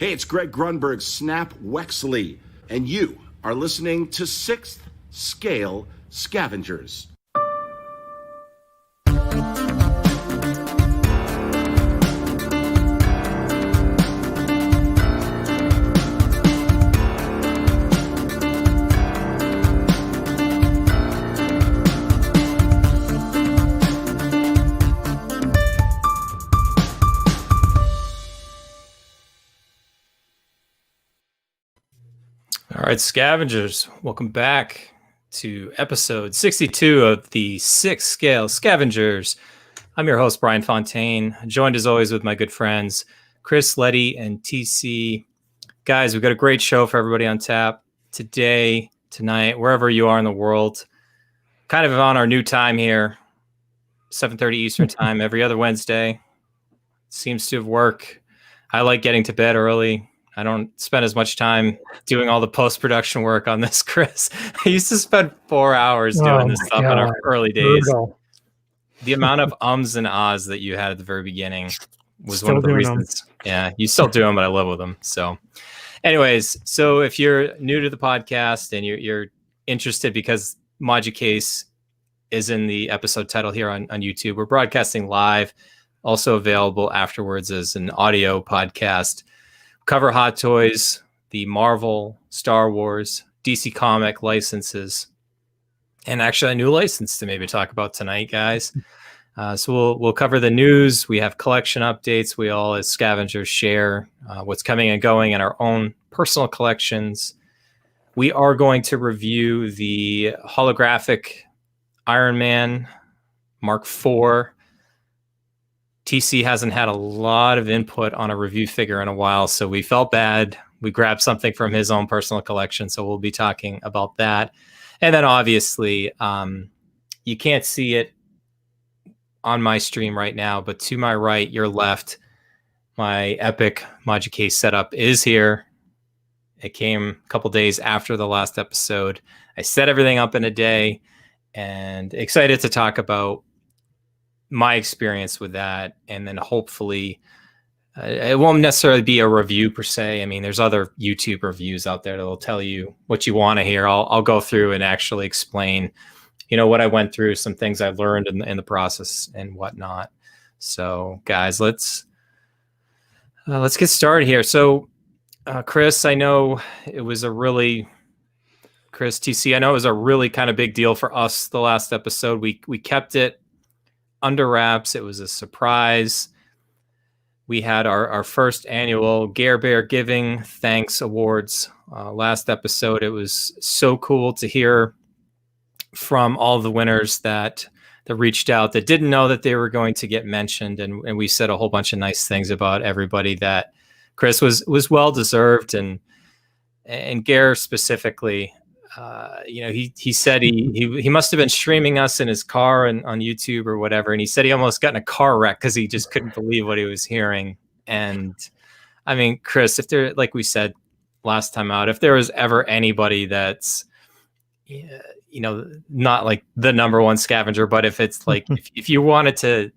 Hey, it's Greg Grunberg, Snap Wexley, and you are listening to 6th Scale Scavengers. All right, Scavengers, welcome back to episode 62 of the 6th Scale Scavengers. I'm your host, Bryan Fontaine, joined as always with my good friends, Chris, Letty, and TC. Guys, we've got a great show for everybody on tap today, tonight, wherever you are in the world. Kind of on our new time here, 7:30 Eastern time, every other Wednesday. Seems to have worked. I like getting to bed early. I don't spend as much time doing all the post-production work on this, Chris. I used to spend 4 hours doing this stuff in our early days. Brutal. The amount of ums and ahs that you had at the very beginning was Still one of the doing reasons. Yeah, you still do them, but I live with them. So anyways, so if you're new to the podcast and you're interested because ModuCase is in the episode title here on YouTube, we're broadcasting live, also available afterwards as an audio podcast. Cover Hot Toys, the Marvel, Star Wars, DC comic licenses, and actually a new license to maybe talk about tonight, guys. So we'll cover the news. We have collection updates. We all, as scavengers, share what's coming and going in our own personal collections. We are going to review the holographic Iron Man Mark IV. TC hasn't had a lot of input on a review figure in a while, so we felt bad. We grabbed something from his own personal collection, so we'll be talking about that. And then obviously, you can't see it on my stream right now, but to my right, your left, my epic ModuCase setup is here. It came a couple days after the last episode. I set everything up in a day and excited to talk about my experience with that, and then hopefully it won't necessarily be a review per se. I mean, there's other YouTube reviews out there that will tell you what you want to hear. I'll go through and actually explain, what I went through, some things I learned in the process and whatnot. So, guys, let's get started here. So, Chris, I know it was a really TC, I know it was a really kind of big deal for us the last episode. We kept it under wraps. It was a surprise. We had our first annual Gare Bear Giving Thanks Awards last episode. It was so cool to hear from all the winners that reached out that didn't know that they were going to get mentioned, and we said a whole bunch of nice things about everybody. That Chris was well deserved, and Gare specifically. He said he must have been streaming us in his car and on YouTube or whatever, and he said he almost got in a car wreck because he just couldn't believe what he was hearing. And I mean, Chris, if there, like we said last time out, if there was ever anybody that's not like the number one scavenger, but if it's like if you wanted to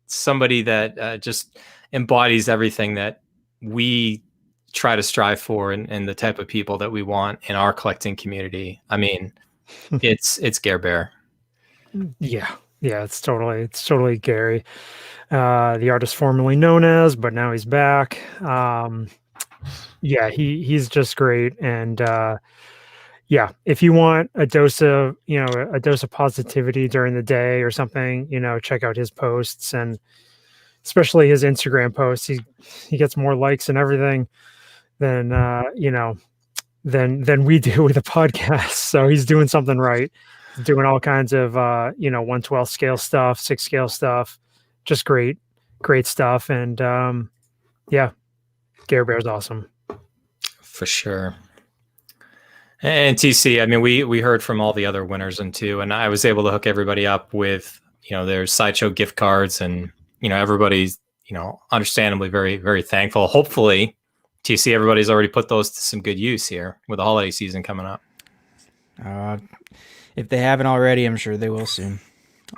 somebody that just embodies everything that we try to strive for and the type of people that we want in our collecting community, I mean, it's Gare Bear. Yeah, it's totally Gary, the artist formerly known as, but now he's back. He's just great. And if you want a dose of positivity during the day or something, check out his posts, and especially his Instagram posts. He gets more likes and everything than we do with a podcast. So he's doing something right. He's doing all kinds of 1/12 scale stuff, 6 scale stuff, just great stuff. And Gare Bear's awesome for sure. And TC, I mean, we heard from all the other winners and I was able to hook everybody up with their Sideshow gift cards, and everybody's understandably very, very thankful. Hopefully TC, everybody's already put those to some good use here with the holiday season coming up. If they haven't already, I'm sure they will soon.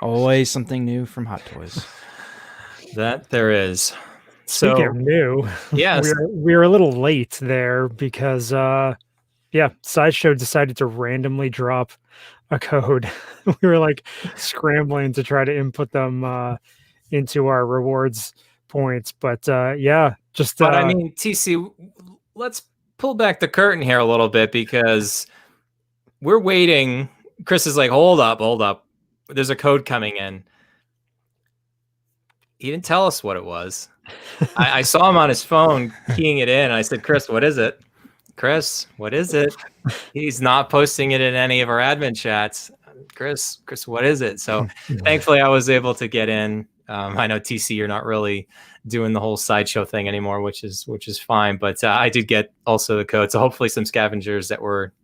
Always something new from Hot Toys. That there is. Speaking So of new, yes, we were a little late there because Sideshow decided to randomly drop a code. We were like scrambling to try to input them into our rewards points, but just but I mean, TC, let's pull back the curtain here a little bit because we're waiting. Chris is like, hold up. There's a code coming in. He didn't tell us what it was. I saw him on his phone keying it in. I said, Chris, what is it? Chris, what is it? He's not posting it in any of our admin chats. Chris, what is it? So thankfully I was able to get in. I know TC, you're not really doing the whole sideshow thing anymore, which is fine. But I did get also the code. So hopefully some scavengers that were,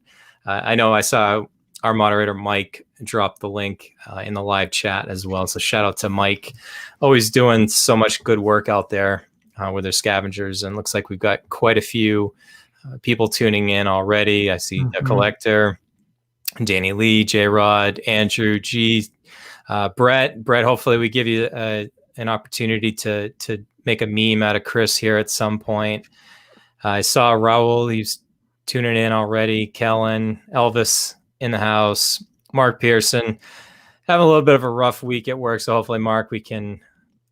I know I saw our moderator, Mike, drop the link in the live chat as well. So shout out to Mike, always doing so much good work out there with their scavengers. And looks like we've got quite a few people tuning in already. I see the collector, Danny Lee, J Rod, Andrew G, Brett. Hopefully we give you an opportunity to make a meme out of Chris here at some point. I saw Raul, he's tuning in already. Kellen, Elvis in the house, Mark Pearson having a little bit of a rough week at work. So hopefully, Mark, we can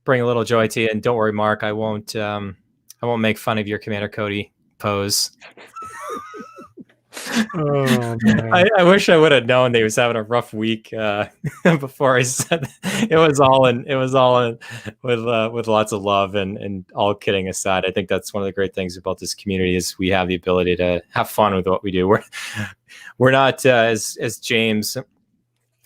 bring a little joy to you. And don't worry, Mark, I won't make fun of your Commander Cody pose. oh, man. I wish I would have known that he was having a rough week before I said that. It was all in with lots of love and all kidding aside. I think that's one of the great things about this community is we have the ability to have fun with what we do. We're not as James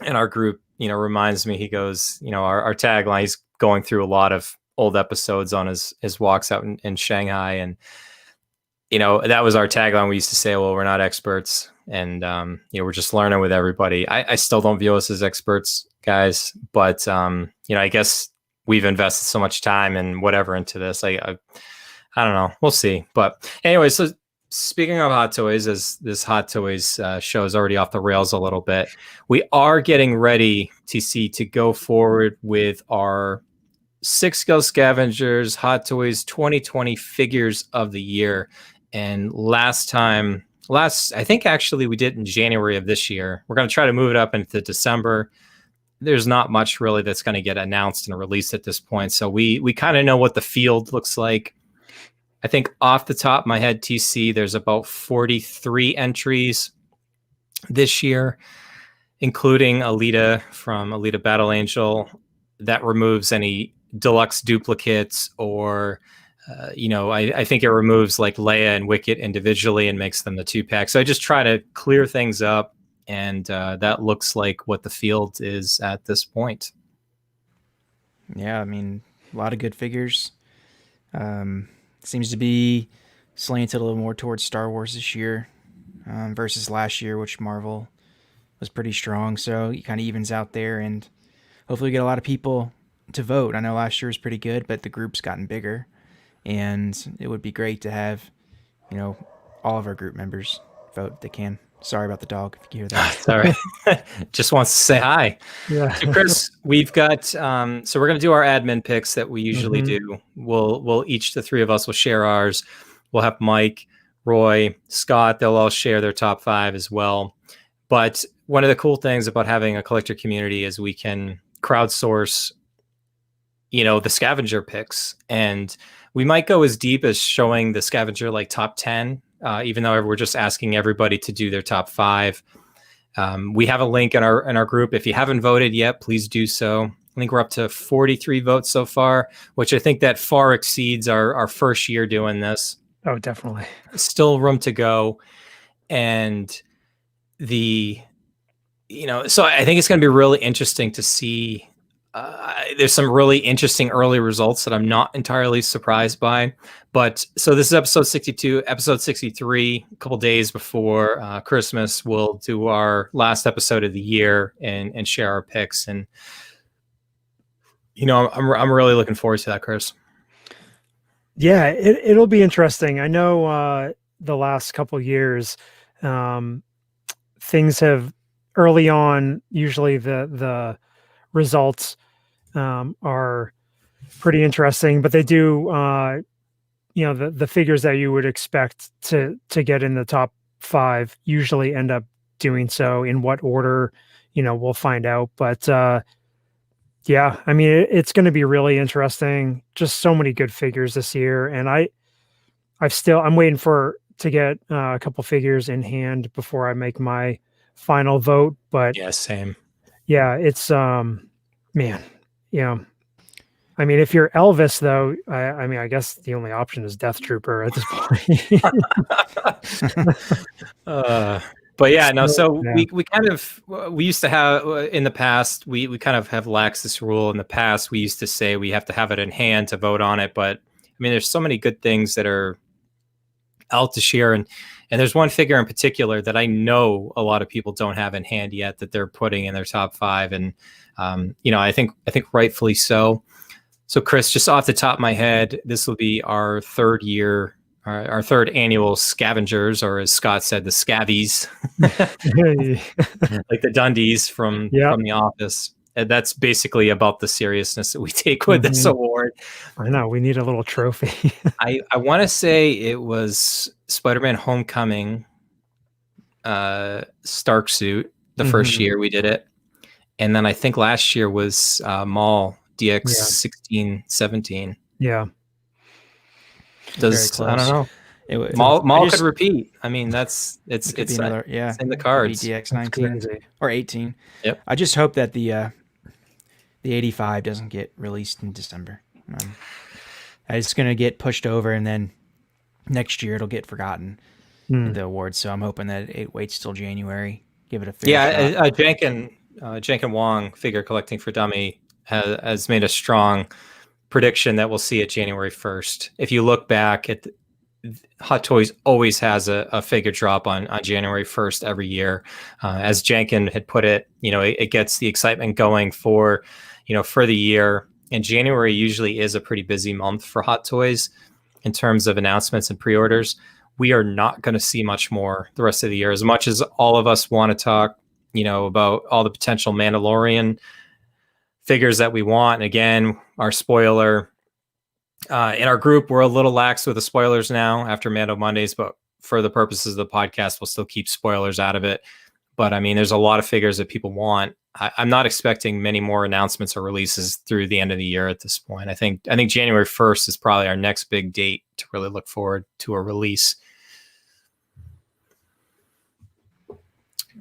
in our group, reminds me. He goes, our tagline. He's going through a lot of old episodes on his walks out in Shanghai, and that was our tagline. We used to say, well, we're not experts, and we're just learning with everybody. I still don't view us as experts, guys, but I guess we've invested so much time and whatever into this. I don't know. We'll see. But anyway, so speaking of Hot Toys, as this Hot Toys show is already off the rails a little bit, we are getting ready, TC, to go forward with our 6 Scale Scavengers Hot Toys 2020 Figures of the Year. And I think actually we did in January of this year. We're going to try to move it up into December. There's not much really that's going to get announced and released at this point. So we kind of know what the field looks like. I think off the top of my head, TC, there's about 43 entries this year, including Alita from Alita Battle Angel. That removes any deluxe duplicates or I think it removes like Leia and Wicket individually and makes them the 2-pack. So I just try to clear things up, and that looks like what the field is at this point. Yeah, I mean, a lot of good figures. Seems to be slanted a little more towards Star Wars this year versus last year, which Marvel was pretty strong. So it kind of evens out there, and hopefully we get a lot of people to vote. I know last year was pretty good, but the group's gotten bigger. And it would be great to have, all of our group members vote if they can. Sorry about the dog, if you hear that. Sorry. Just wants to say hi. Yeah. So Chris, we've got, so we're going to do our admin picks that we usually do. We'll each, the three of us will share ours. We'll have Mike, Roy, Scott, they'll all share their top 5 as well. But one of the cool things about having a collector community is we can crowdsource, the scavenger picks, and we might go as deep as showing the scavenger like top 10, even though we're just asking everybody to do their top 5. We have a link in our group. If you haven't voted yet, please do so. I think we're up to 43 votes so far, which I think that far exceeds our first year doing this. Oh, definitely. Still room to go. And so I think it's going to be really interesting to see. There's some really interesting early results that I'm not entirely surprised by. But so this is episode 62, episode 63, a couple days before Christmas. We'll do our last episode of the year and share our picks. And, I'm really looking forward to that, Chris. Yeah, it'll be interesting. I know the last couple years, things have early on, usually the results are pretty interesting. But they do, the figures that you would expect to get in the top 5 usually end up doing so. In what order, we'll find out. But yeah, I mean, it's going to be really interesting. Just so many good figures this year, and I'm waiting to get a couple figures in hand before I make my final vote. But Yeah, same. yeah, it's man, I mean, if you're Elvis, though, I mean, I guess the only option is Death Trooper at this point. But yeah, no. So Yeah. we used to have in the past, we kind of have laxed this rule in the past. We used to say we have to have it in hand to vote on it, but I mean, there's so many good things that are out this year, and there's one figure in particular that I know a lot of people don't have in hand yet that they're putting in their top 5, and I think rightfully so. So, Chris, just off the top of my head, this will be our third year, our third annual Scavengers, or as Scott said, the Scavies, like the Dundies from The Office. And that's basically about the seriousness that we take with this award. I know, we need a little trophy. I want to say it was Spider-Man Homecoming Stark suit the first year we did it. And then I think last year was Maul DX 1617. Yeah. I don't know. Maul could repeat. I mean, it's another, it's in the cards. DX 19 or 18. Yep. I just hope that the 85 doesn't get released in December. It's going to get pushed over, and then next year it'll get forgotten, the awards. So I'm hoping that it waits till January. Give it a fair shot. Jenkin Wong, Figure Collecting for Dummy, has made a strong prediction that we'll see it January 1st. If you look back at Hot Toys always has a figure drop on January 1st every year. As Jenkin had put it, it gets the excitement going for the year. And January usually is a pretty busy month for Hot Toys in terms of announcements and pre-orders. We are not going to see much more the rest of the year. As much as all of us want to talk, about all the potential Mandalorian figures that we want. And again, our spoiler in our group, we're a little lax with the spoilers now after Mando Mondays, but for the purposes of the podcast, we'll still keep spoilers out of it. But I mean, there's a lot of figures that people want. I'm not expecting many more announcements or releases through the end of the year at this point. I think January 1st is probably our next big date to really look forward to a release.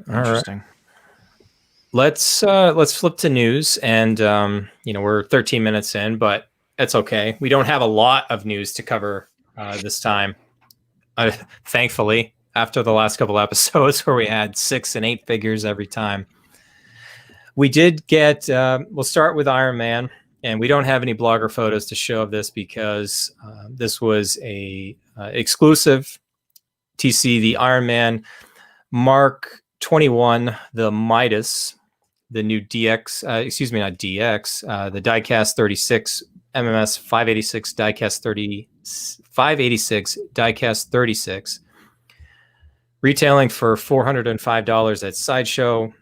Interesting. All right. Let's flip to news, and we're 13 minutes in, but it's okay. We don't have a lot of news to cover this time. Thankfully, after the last couple episodes where we had 6 and 8 figures every time. We did get, we'll start with Iron Man, and we don't have any blogger photos to show of this because this was a exclusive TC, the Iron Man Mark 21, the Midas, the new DX, not DX, the Diecast 36, MMS 586, Diecast 586, Diecast 36, retailing for $405 at Sideshow.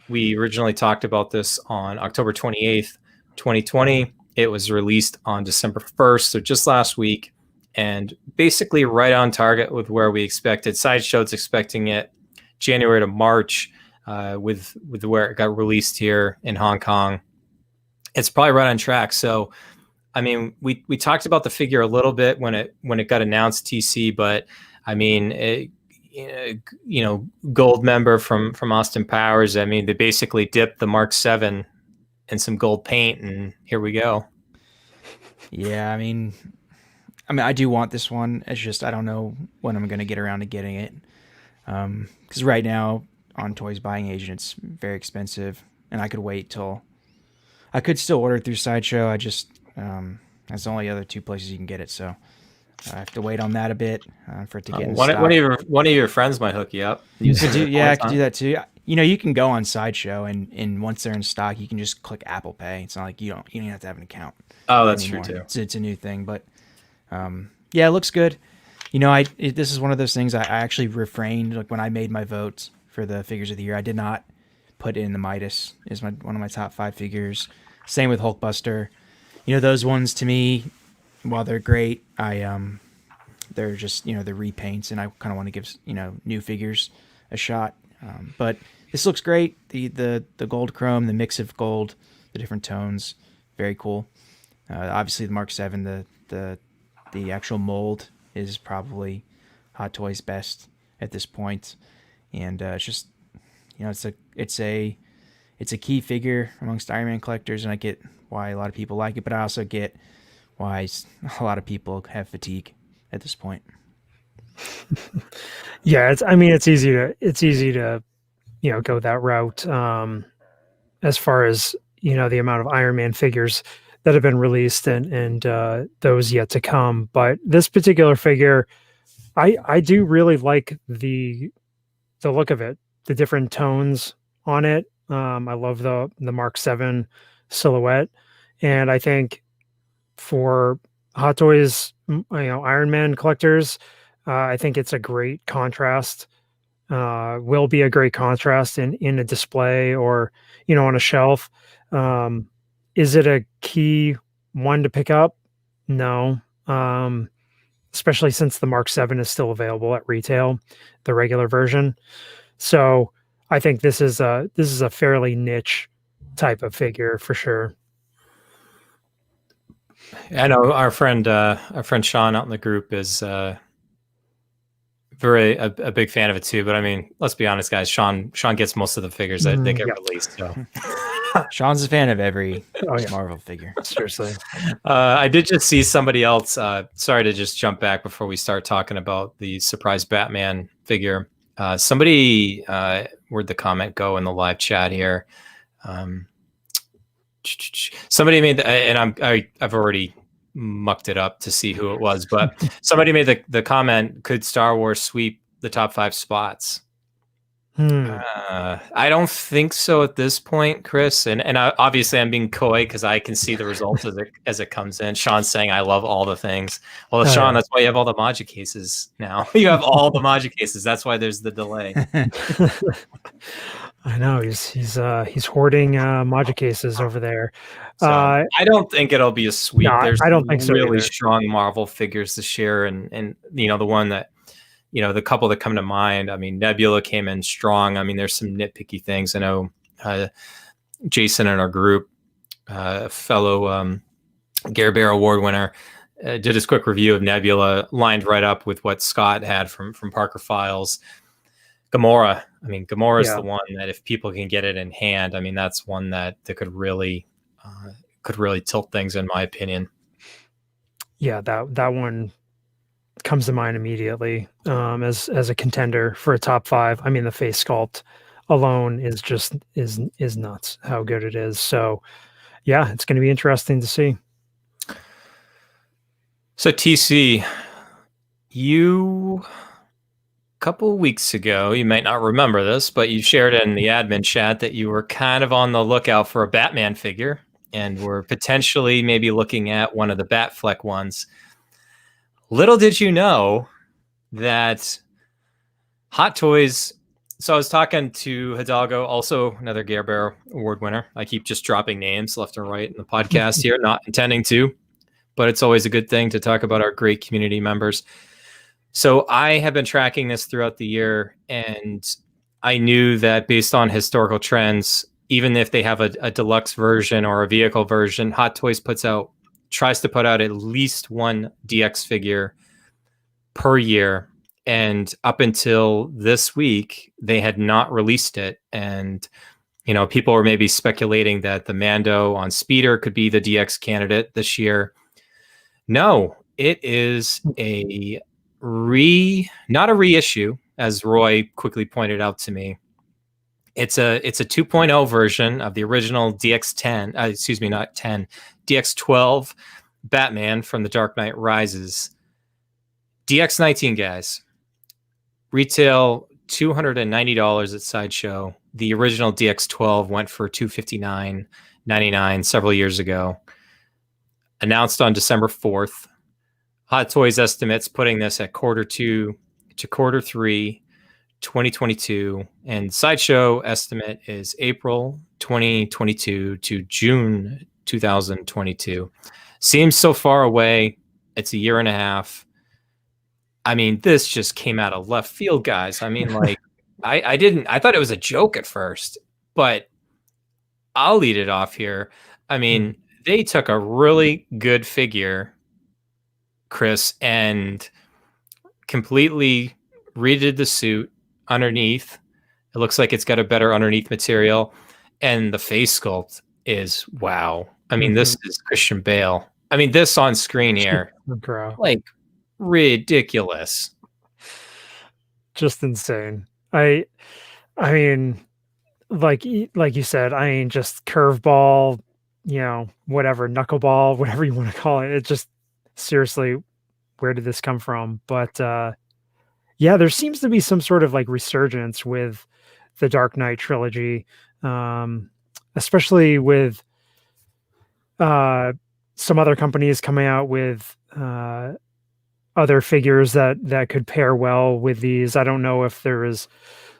We originally talked about this on October 28th, 2020. It was released on December 1st, so just last week, and basically right on target with where we expected. Sideshow's expecting it January to March, with where it got released here in Hong Kong. It's probably right on track. So, I mean, we talked about the figure a little bit when it got announced TC, but I mean, gold member from Austin Powers. I mean, they basically dipped the Mark 7 in some gold paint, and here we go. Yeah, I mean, I do want this one. It's just I don't know when I'm going to get around to getting it. Because right now on Toys Buying Agent, it's very expensive, and I could wait till I could still order it through Sideshow. I just that's the only other 2 places you can get it, so I have to wait on that a bit for it to get in stock. One of your friends might hook you up. I could do that too. You can go on Sideshow, and once they're in stock, you can just click Apple Pay. It's not like you don't have to have an account. Oh, that's anymore. true too. It's a new thing, but yeah, it looks good. This is one of those things I actually refrained, like when I made my votes for the figures of the year. I did not put in the Midas as one of my top 5 figures. Same with Hulkbuster. those ones to me, while they're great, they're just the repaints, and I kind of want to give new figures a shot. But this looks great. The gold chrome, the mix of gold, the different tones, very cool. Obviously, the Mark 7, the actual mold is probably Hot Toys' best at this point, and it's just it's a key figure amongst Iron Man collectors, and I get why a lot of people like it, but I also get why a lot of people have fatigue at this point. Yeah, it's easy to go that route. As far as the amount of Iron Man figures that have been released and those yet to come, but this particular figure, I do really like the look of it, the different tones on it. I love the Mark 7 silhouette, and I think for Hot Toys, Iron Man collectors, I think it's a great contrast. Will be a great contrast in a display or on a shelf. Is it a key one to pick up? No, especially since the Mark 7 is still available at retail, the regular version. So I think this is a fairly niche type of figure for sure. I know our friend Sean out in the group is a big fan of it too. But I mean, let's be honest, guys. Sean gets most of the figures that they get released. So Sean's a fan of every Marvel figure. Seriously. I did just see somebody else. Sorry to just jump back before we start talking about the surprise Batman figure. Somebody, where'd the comment go in the live chat here? Somebody made and I've already mucked it up to see who it was, but somebody made the comment: could Star Wars sweep the top 5 spots? I don't think so at this point, Chris. And obviously I'm being coy because I can see the results as it comes in. Sean's saying I love all the things. Well, Sean, that's why you have all the ModuCases now. You have all the ModuCases. That's why there's the delay. I know he's hoarding ModuCases over there. So, I don't think it'll be a sweep. No, There's I don't think so really either. strong Marvel figures this year, and the one that the couple that come to mind. I mean, Nebula came in strong. I mean, there's some nitpicky things. I know Jason in our group, fellow Gare Bear Award winner, did his quick review of Nebula, lined right up with what Scott had from Parker Files. Gamora. I mean, Gamora is the one that if people can get it in hand, I mean, that's one that could really tilt things, in my opinion. Yeah, that one comes to mind immediately as a contender for a top 5. I mean, the face sculpt alone is nuts how good it is. So yeah, it's going to be interesting to see. So TC, you a couple weeks ago, you might not remember this, but you shared in the admin chat that you were kind of on the lookout for a Batman figure and were potentially maybe looking at one of the Batfleck ones. Little did you know that Hot Toys. So I was talking to Hidalgo, also another Gare Bear Award winner. I keep just dropping names left and right in the podcast here, not intending to, but it's always a good thing to talk about our great community members. So I have been tracking this throughout the year, and I knew that based on historical trends, even if they have a deluxe version or a vehicle version, Hot Toys tries to put out at least one DX figure per year. And up until this week, they had not released it. And, people were maybe speculating that the Mando on Speeder could be the DX candidate this year. No, it is not a reissue, as Roy quickly pointed out to me. It's a 2.0 version of the original DX12 Batman from The Dark Knight Rises. DX19, guys. Retail $290 at Sideshow. The original DX12 went for $259.99 several years ago. Announced on December 4th. Hot Toys estimates putting this at quarter 2 to quarter 3, 2022, and Sideshow estimate is April 2022 to June 2022. Seems so far away. It's a year and a half. I mean, this just came out of left field, guys. I mean, like, I thought it was a joke at first, but I'll lead it off here. I mean, they took a really good figure, Chris, and completely redid the suit underneath. It looks like it's got a better underneath material, and the face sculpt is wow. I mean, this is Christian Bale. I mean, this on screen here, like ridiculous, just insane. I mean, like you said, I mean, just curveball, whatever, knuckleball, whatever you want to call it. It just seriously, where did this come from? But yeah, there seems to be some sort of like resurgence with the Dark Knight trilogy, especially with some other companies coming out with other figures that could pair well with these. I don't know if there is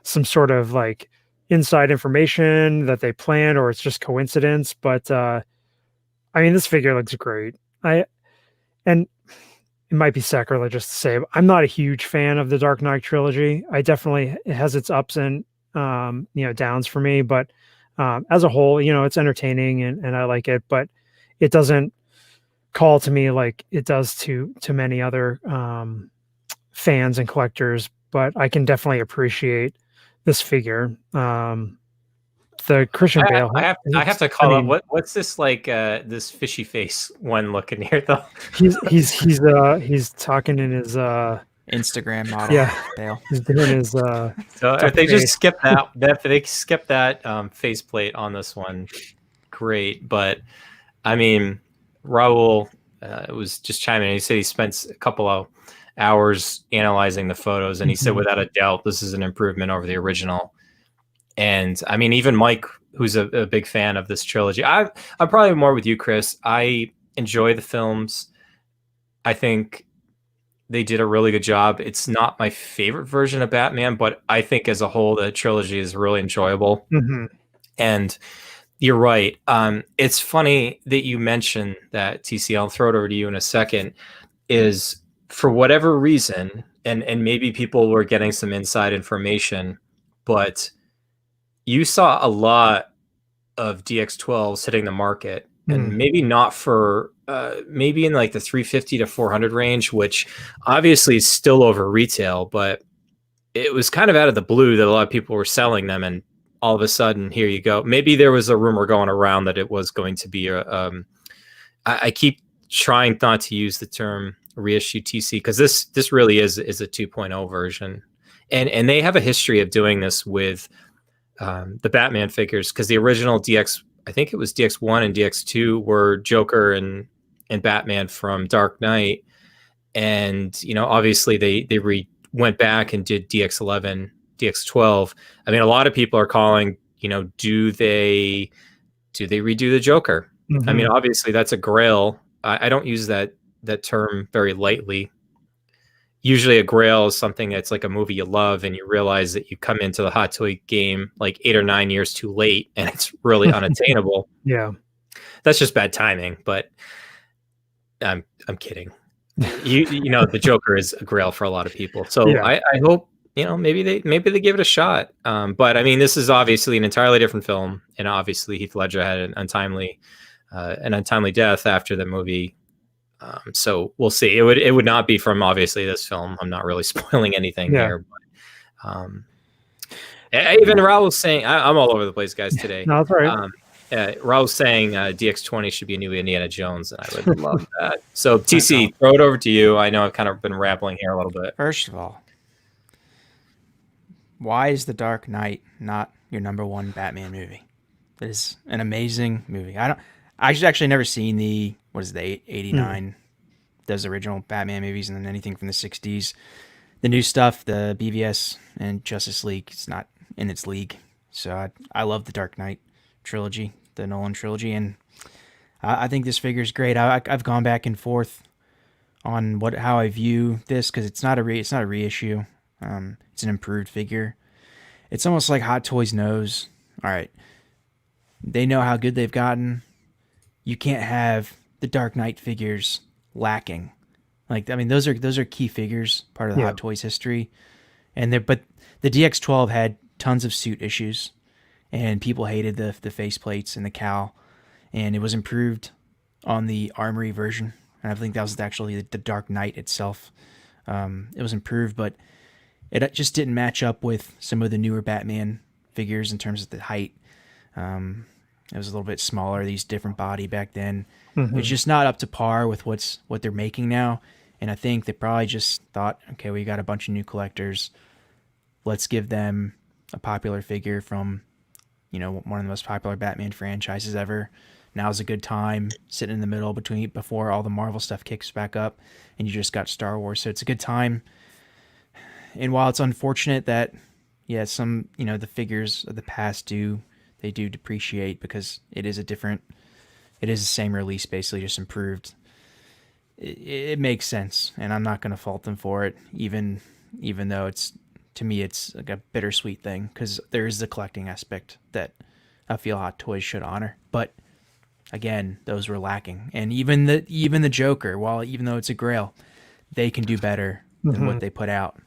some sort of like inside information that they planned or it's just coincidence, but I mean, this figure looks great. And it might be sacrilegious to say, but I'm not a huge fan of the Dark Knight trilogy. It has its ups and downs for me, but as a whole, it's entertaining and I like it, but it doesn't call to me like it does to many other fans and collectors. But I can definitely appreciate this figure. The Christian Bale. I have to call out what's this like this fishy face one looking here though. He's talking in his Instagram model. Yeah, Bale. He's doing his. So if they just skip that, if they skip that faceplate on this one, great. But I mean, Raul was just chiming in. He said he spent a couple of hours analyzing the photos, and he said without a doubt this is an improvement over the original. And I mean, even Mike, who's a big fan of this trilogy, I'm probably more with you, Chris. I enjoy the films. I think they did a really good job. It's not my favorite version of Batman, but I think as a whole, the trilogy is really enjoyable. And you're right. It's funny that you mentioned that, TC. I'll throw it over to you in a second. Is for whatever reason, and maybe people were getting some inside information, but you saw a lot of DX12s hitting the market, and maybe not for maybe in like the 350 to 400 range, which obviously is still over retail, but it was kind of out of the blue that a lot of people were selling them, and all of a sudden, here you go. Maybe there was a rumor going around that it was going to be I keep trying not to use the term reissue TC because this really is a 2.0 version, and they have a history of doing this with the Batman figures, because the original DX, I think it was DX1 and DX2 were Joker and Batman from Dark Knight, and obviously they went back and did DX11, DX12. I mean, a lot of people are calling, do they redo the Joker? I mean, obviously that's a grail. I don't use that term very lightly. Usually a grail is something that's like a movie you love and you realize that you come into the Hot Toy game like 8 or 9 years too late and it's really unattainable. Yeah. That's just bad timing, but I'm kidding. The Joker is a grail for a lot of people. So yeah. I hope, maybe they give it a shot. But I mean, this is obviously an entirely different film, and obviously Heath Ledger had an untimely death after the movie. So we'll see. It would not be from obviously this film. I'm not really spoiling anything here. But, even Raul was saying, I'm all over the place, guys, today. No, that's all right. Raul's saying DX20 should be a new Indiana Jones, and I would love that. So TC, throw it over to you. I know I've kind of been rambling here a little bit. First of all, why is The Dark Knight not your number one Batman movie? It is an amazing movie. I actually never seen the 89, those original Batman movies, and then anything from the 60s. The new stuff, the BVS and Justice League, it's not in its league. So I love the Dark Knight trilogy, the Nolan trilogy, and I think this figure is great. I've gone back and forth on how I view this, because it's not a reissue. It's an improved figure. It's almost like Hot Toys knows, all right, they know how good they've gotten. you can't have the Dark Knight figures lacking. Like, I mean, those are key figures, part of the Hot Toys history. But the DX12 had tons of suit issues, and people hated the faceplates and the cowl, and it was improved on the Armory version. And I think that was actually the Dark Knight itself. It was improved, but it just didn't match up with some of the newer Batman figures in terms of the height. It was a little bit smaller, these different body back then. Mm-hmm. It's just not up to par with what they're making now. And I think they probably just thought, okay, we got a bunch of new collectors. Let's give them a popular figure from, one of the most popular Batman franchises ever. Now's a good time, sitting in the middle before all the Marvel stuff kicks back up, and you just got Star Wars. So it's a good time. And while it's unfortunate that, some, the figures of the past do depreciate because it is the same release, basically just improved. It makes sense, and I'm not going to fault them for it, even though to me it's like a bittersweet thing, because there is the collecting aspect that I feel Hot Toys should honor. But again, those were lacking, and even the Joker, even though it's a Grail, they can do better than what they put out.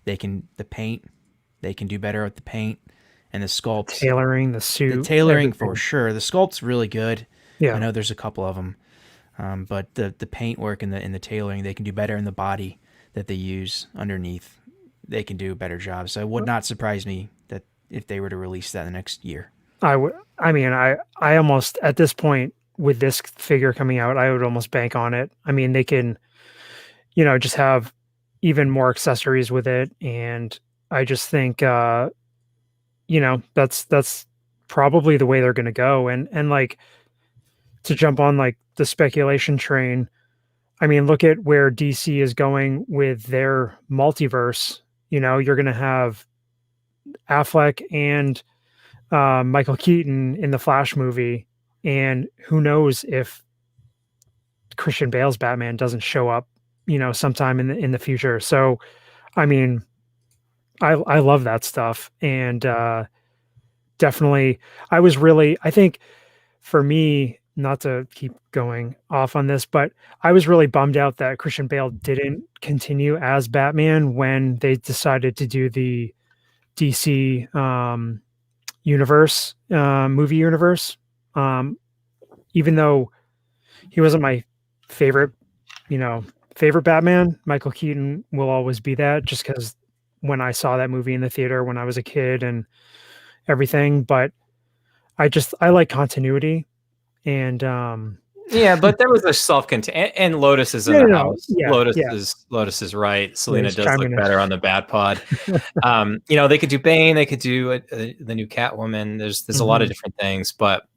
They can do better with the paint and the sculpts, Tailoring the suit, the tailoring everything. for sure. The sculpt's really good. Yeah, I know there's a couple of them. But the paint work and the tailoring, they can do better in the body that they use underneath. They can do a better job. So it would not surprise me that if they were to release that the next year. I almost, at this point with this figure coming out, I would almost bank on it. I mean, they can, just have even more accessories with it. And I just think, that's probably the way they're going to go. And like, to jump on like the speculation train, I mean, look at where DC is going with their multiverse. You're going to have Affleck and Michael Keaton in the Flash movie, and who knows if Christian Bale's Batman doesn't show up, sometime in the future. So, I mean, I love that stuff, and definitely, I think for me, not to keep going off on this, but I was really bummed out that Christian Bale didn't continue as Batman when they decided to do the DC universe, movie universe. Even though he wasn't my favorite Batman, Michael Keaton will always be that, just because when I saw that movie in the theater when I was a kid and everything. But I like continuity. And but there was a self-contained, and Lotus is in the house. Yeah, Lotus is right. Selena He's does look better on the Bat Pod. They could do Bane, they could do the new Catwoman. There's a lot of different things, but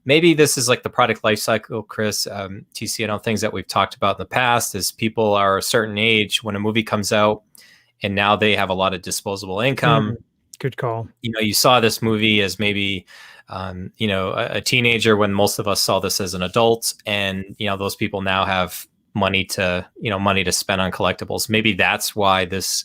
maybe this is like the product life cycle, Chris. TC, things that we've talked about in the past is people are a certain age when a movie comes out, and now they have a lot of disposable income. Good call. You saw this movie as maybe a teenager when most of us saw this as an adult, and those people now have money to spend on collectibles. Maybe that's why this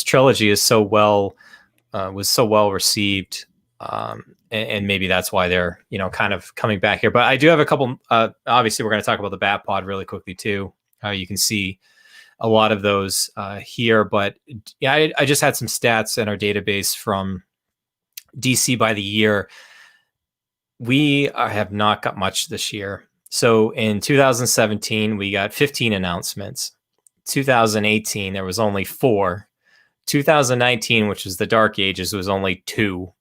trilogy is was so well received, and maybe that's why they're kind of coming back here. But I do have a couple. Obviously, we're going to talk about the Bat Pod really quickly too. You can see a lot of those here, but I just had some stats in our database from DC by the year. We have not got much this year. So in 2017, we got 15 announcements. 2018, there was only 4. 2019, which was the Dark Ages, was only 2.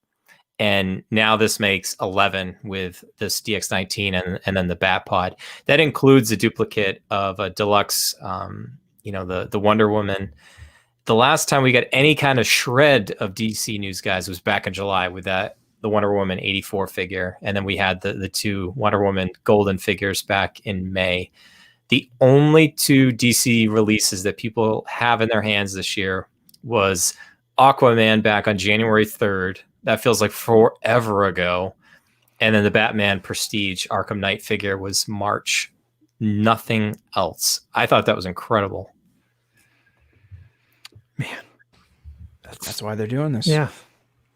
And now this makes 11 with this DX19 and then the Bat Pod. That includes a duplicate of a deluxe, the Wonder Woman. The last time we got any kind of shred of DC news, guys, was back in July with the Wonder Woman 84 figure. And then we had the 2 Wonder Woman golden figures back in May. The only 2 DC releases that people have in their hands this year was Aquaman back on January 3rd. That feels like forever ago. And then the Batman Prestige Arkham Knight figure was March. Nothing else. I thought that was incredible. Man, that's why they're doing this. Yeah,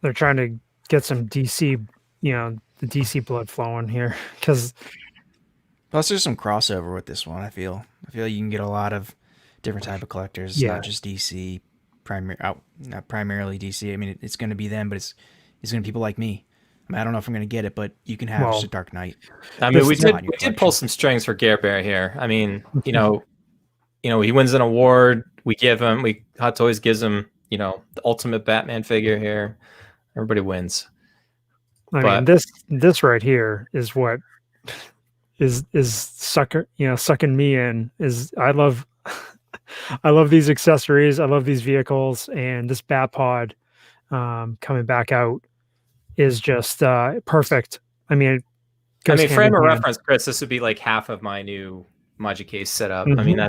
they're trying to get some DC the DC blood flowing here because Plus, there's some crossover with this one. I feel you can get a lot of different type of collectors. It's Yeah. not just DC, not primarily DC. I mean, it's going to be them, but it's going to be people like me. I mean, I don't know if I'm going to get it, but you can have just a Dark Knight. I mean, This we is did not in your pull collection. some strings for Gare Bear here. I mean, he wins an award. Hot Toys gives him, the ultimate Batman figure here. Everybody wins. I But- mean, this right here is what is sucking me in. Is I love these accessories. I love these vehicles, and this Batpod coming back out is just perfect. I mean, it goes hand frame in of hand. reference, Chris, this would be like half of my new ModuCase setup. I Mhm. mean,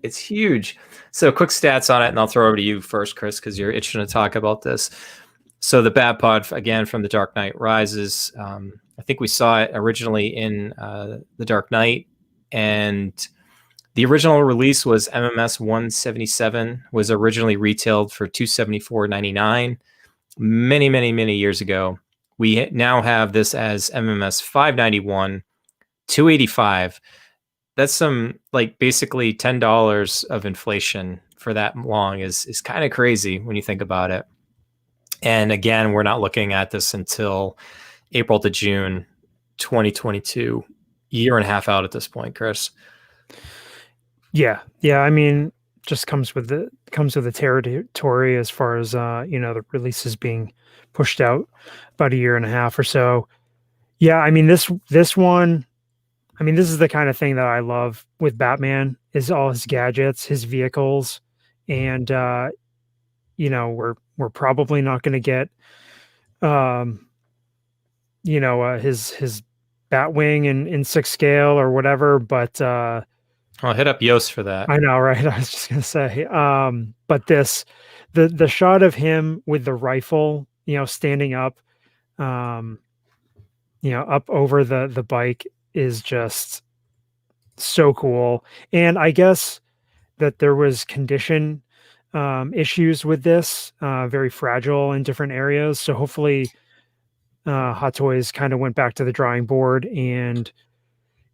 it's huge. So quick stats on it, and I'll throw over to you first, Chris, because you're itching to talk about this. So the Batpod, again, from The Dark Knight Rises. I think we saw it originally in The Dark Knight, and the original release was MMS 177, was originally retailed for $274.99 many, many, many years ago. We now have this as MMS 591, $285. That's some basically $10 of inflation for that long is kind of crazy when you think about it. And again, we're not looking at this until April to June 2022, year and a half out at this point, Chris. Yeah. I mean, just comes with the territory as far as the releases being pushed out about a year and a half or so. Yeah, I mean this one. I mean, this is the kind of thing that I love with Batman is all his gadgets, his vehicles, and we're probably not going to get his Batwing in 6 scale or whatever, but I'll hit up Yost for that. I know, right? I was just gonna say, but the shot of him with the rifle, standing up, up over the bike is just so cool. And I guess that there was condition issues with this, very fragile in different areas. So hopefully, Hot Toys kind of went back to the drawing board and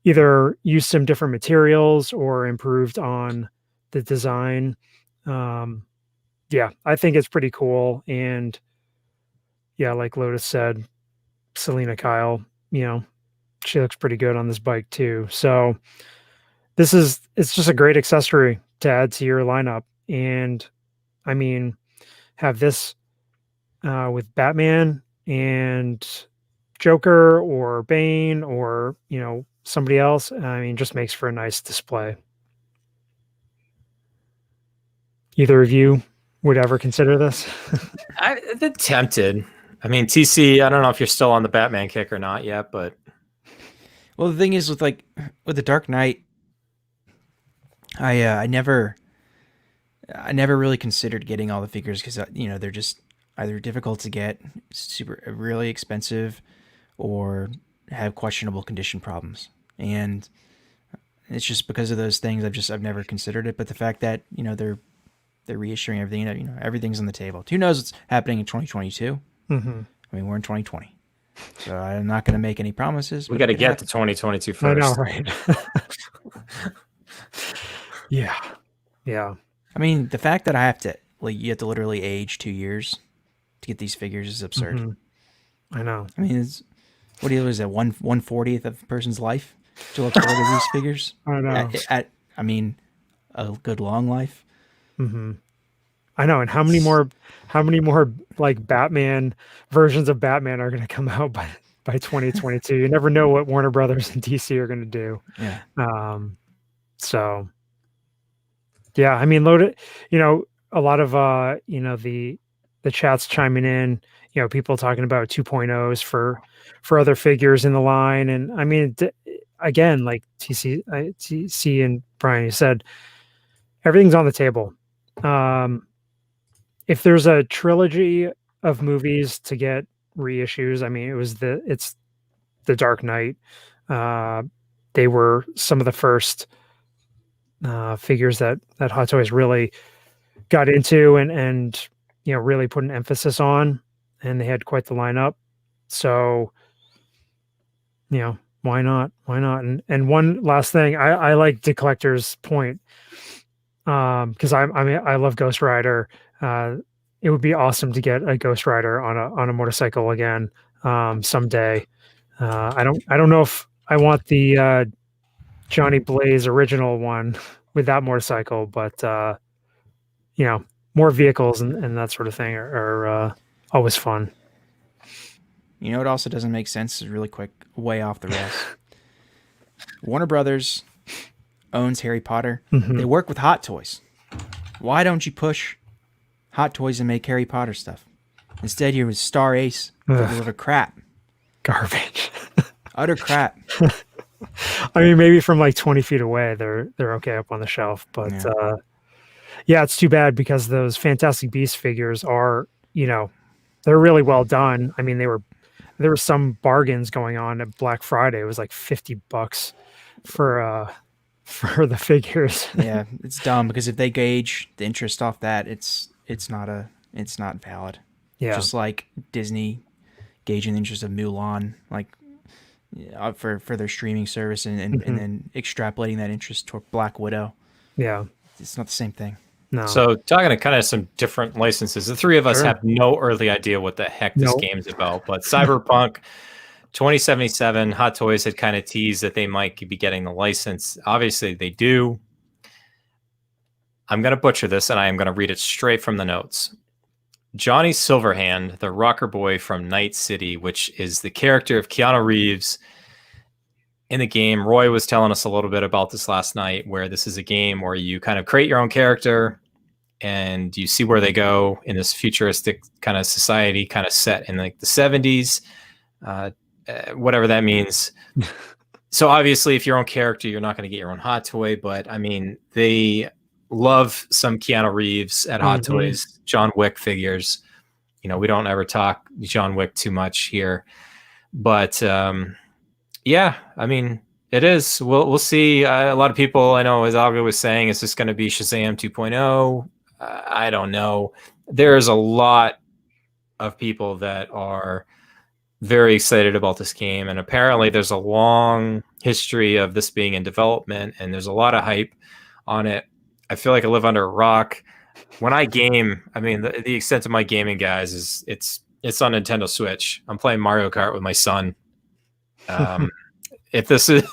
either used some different materials or improved on the design. Yeah, I think it's pretty cool. And yeah, like Lotus said, Selena Kyle, she looks pretty good on this bike too. So it's just a great accessory to add to your lineup. And I mean, have this with Batman and Joker or Bane or, somebody else. I mean, just makes for a nice display. Either of you would ever consider this? I'm tempted. I mean, TC, I don't know if you're still on the Batman kick or not yet, but Well, the thing is with the Dark Knight, I never really considered getting all the figures because they're just either difficult to get, really expensive, or have questionable condition problems. And it's just because of those things I've never considered it. But the fact that they're reissuing everything, everything's on the table. Who knows what's happening in 2022? Mm-hmm. I mean, we're in 2020, so I'm not going to make any promises. we got to get to 2022 first. I know, right? Yeah. I mean, the fact that I have to you have to literally age 2 years to get these figures is absurd. Mm-hmm. I know. I mean, what is it, 1/40th of a person's life to look forward to these figures? I know. I mean, a good long life. Mm-hmm. I know. And how many more like Batman versions of Batman are going to come out by 2022? You never know what Warner Brothers and DC are going to do. Yeah. So yeah, I mean, loaded, a lot of, the chats chiming in, people talking about 2.0s for other figures in the line. And I mean, again, like TC and Bryan, you said, everything's on the table. If there's a trilogy of movies to get reissues, I mean, it's the Dark Knight. They were some of the first figures that Hot Toys really got into and really put an emphasis on, and they had quite the lineup. So, why not? Why not? And one last thing, I like the collector's point, because I love Ghost Rider. It would be awesome to get a Ghost Rider on a motorcycle again someday. I don't know if I want the Johnny Blaze original one with that motorcycle, but more vehicles and that sort of thing are always fun. You know what also doesn't make sense is really quick, way off the rails. Warner Brothers owns Harry Potter. Mhm. They work with Hot Toys. Why don't you push Hot Toys and make Harry Potter stuff? Instead, you're with Star Ace. They deliver crap. Garbage. Utter crap. I mean, maybe from like 20 feet away, they're okay up on the shelf, but yeah, it's too bad because those Fantastic Beasts figures are, they're really well done. I mean, there were some bargains going on at Black Friday. It was like $50 for the figures. Yeah, it's dumb because if they gauge the interest off that, it's not valid. Yeah, just like Disney gauging the interest of Mulan, like for their streaming service, and then extrapolating that interest toward Black Widow. Yeah, it's not the same thing. No. So talking to kind of some different licenses, the three of us Sure. have no earthly idea what the heck this Nope. game's about. But Cyberpunk 2077, Hot Toys had kind of teased that they might be getting the license. Obviously, they do. I'm going to butcher this, and I am going to read it straight from the notes. Johnny Silverhand, the rocker boy from Night City, which is the character of Keanu Reeves in the game. Roy was telling us a little bit about this last night, where this is a game where you kind of create your own character and you see where they go in this futuristic kind of society, kind of set in like the 70s, whatever that means. So obviously, if your own character, you're not going to get your own Hot Toy, but I mean, they love some Keanu Reeves at Hot Toys, John Wick figures. We don't ever talk John Wick too much here, but yeah, I mean, it is. We'll see. A lot of people, I know, as Alga was saying, is this going to be Shazam 2.0? I don't know. There's a lot of people that are very excited about this game, and apparently there's a long history of this being in development, and there's a lot of hype on it. I feel like I live under a rock. When I game, I mean, the extent of my gaming, guys, is it's on Nintendo Switch. I'm playing Mario Kart with my son. If this is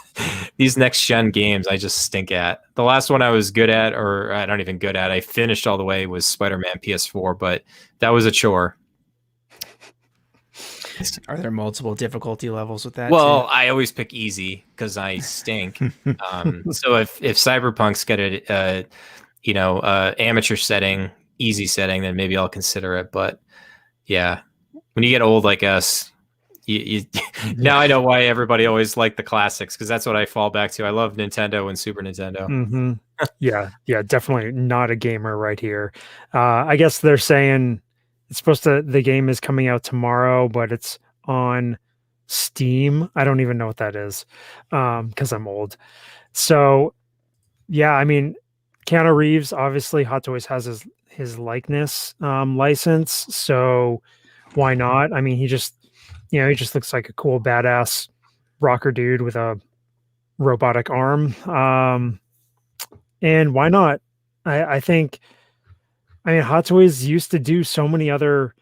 these next gen games, I just stink at. The last one I was good at, or I don't even good at, I finished all the way, was Spider-Man PS4, but that was a chore. Are there multiple difficulty levels with that? Well, too? I always pick easy because I stink. So if Cyberpunk's got a amateur setting, easy setting, then maybe I'll consider it. But yeah, when you get old like us, you now I know why everybody always liked the classics, because that's what I fall back to. I love Nintendo and Super Nintendo. Yeah, definitely not a gamer right here. I guess they're saying the game is coming out tomorrow, but it's on Steam. I don't even know what that is, because I'm old. So yeah, I mean, Keanu Reeves, obviously Hot Toys has his likeness license, so why not? I mean, he just looks like a cool badass rocker dude with a robotic arm. And why not? I think, Hot Toys used to do so many other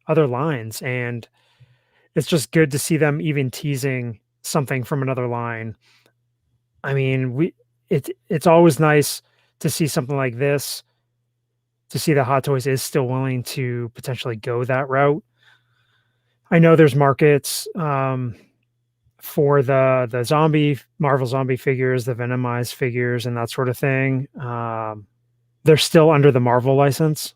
lines, and it's just good to see them even teasing something from another line. I mean, it's always nice to see something like this, to see that Hot Toys is still willing to potentially go that route. I know there's markets for the Marvel zombie figures, the Venomized figures, and that sort of thing. They're still under the Marvel license,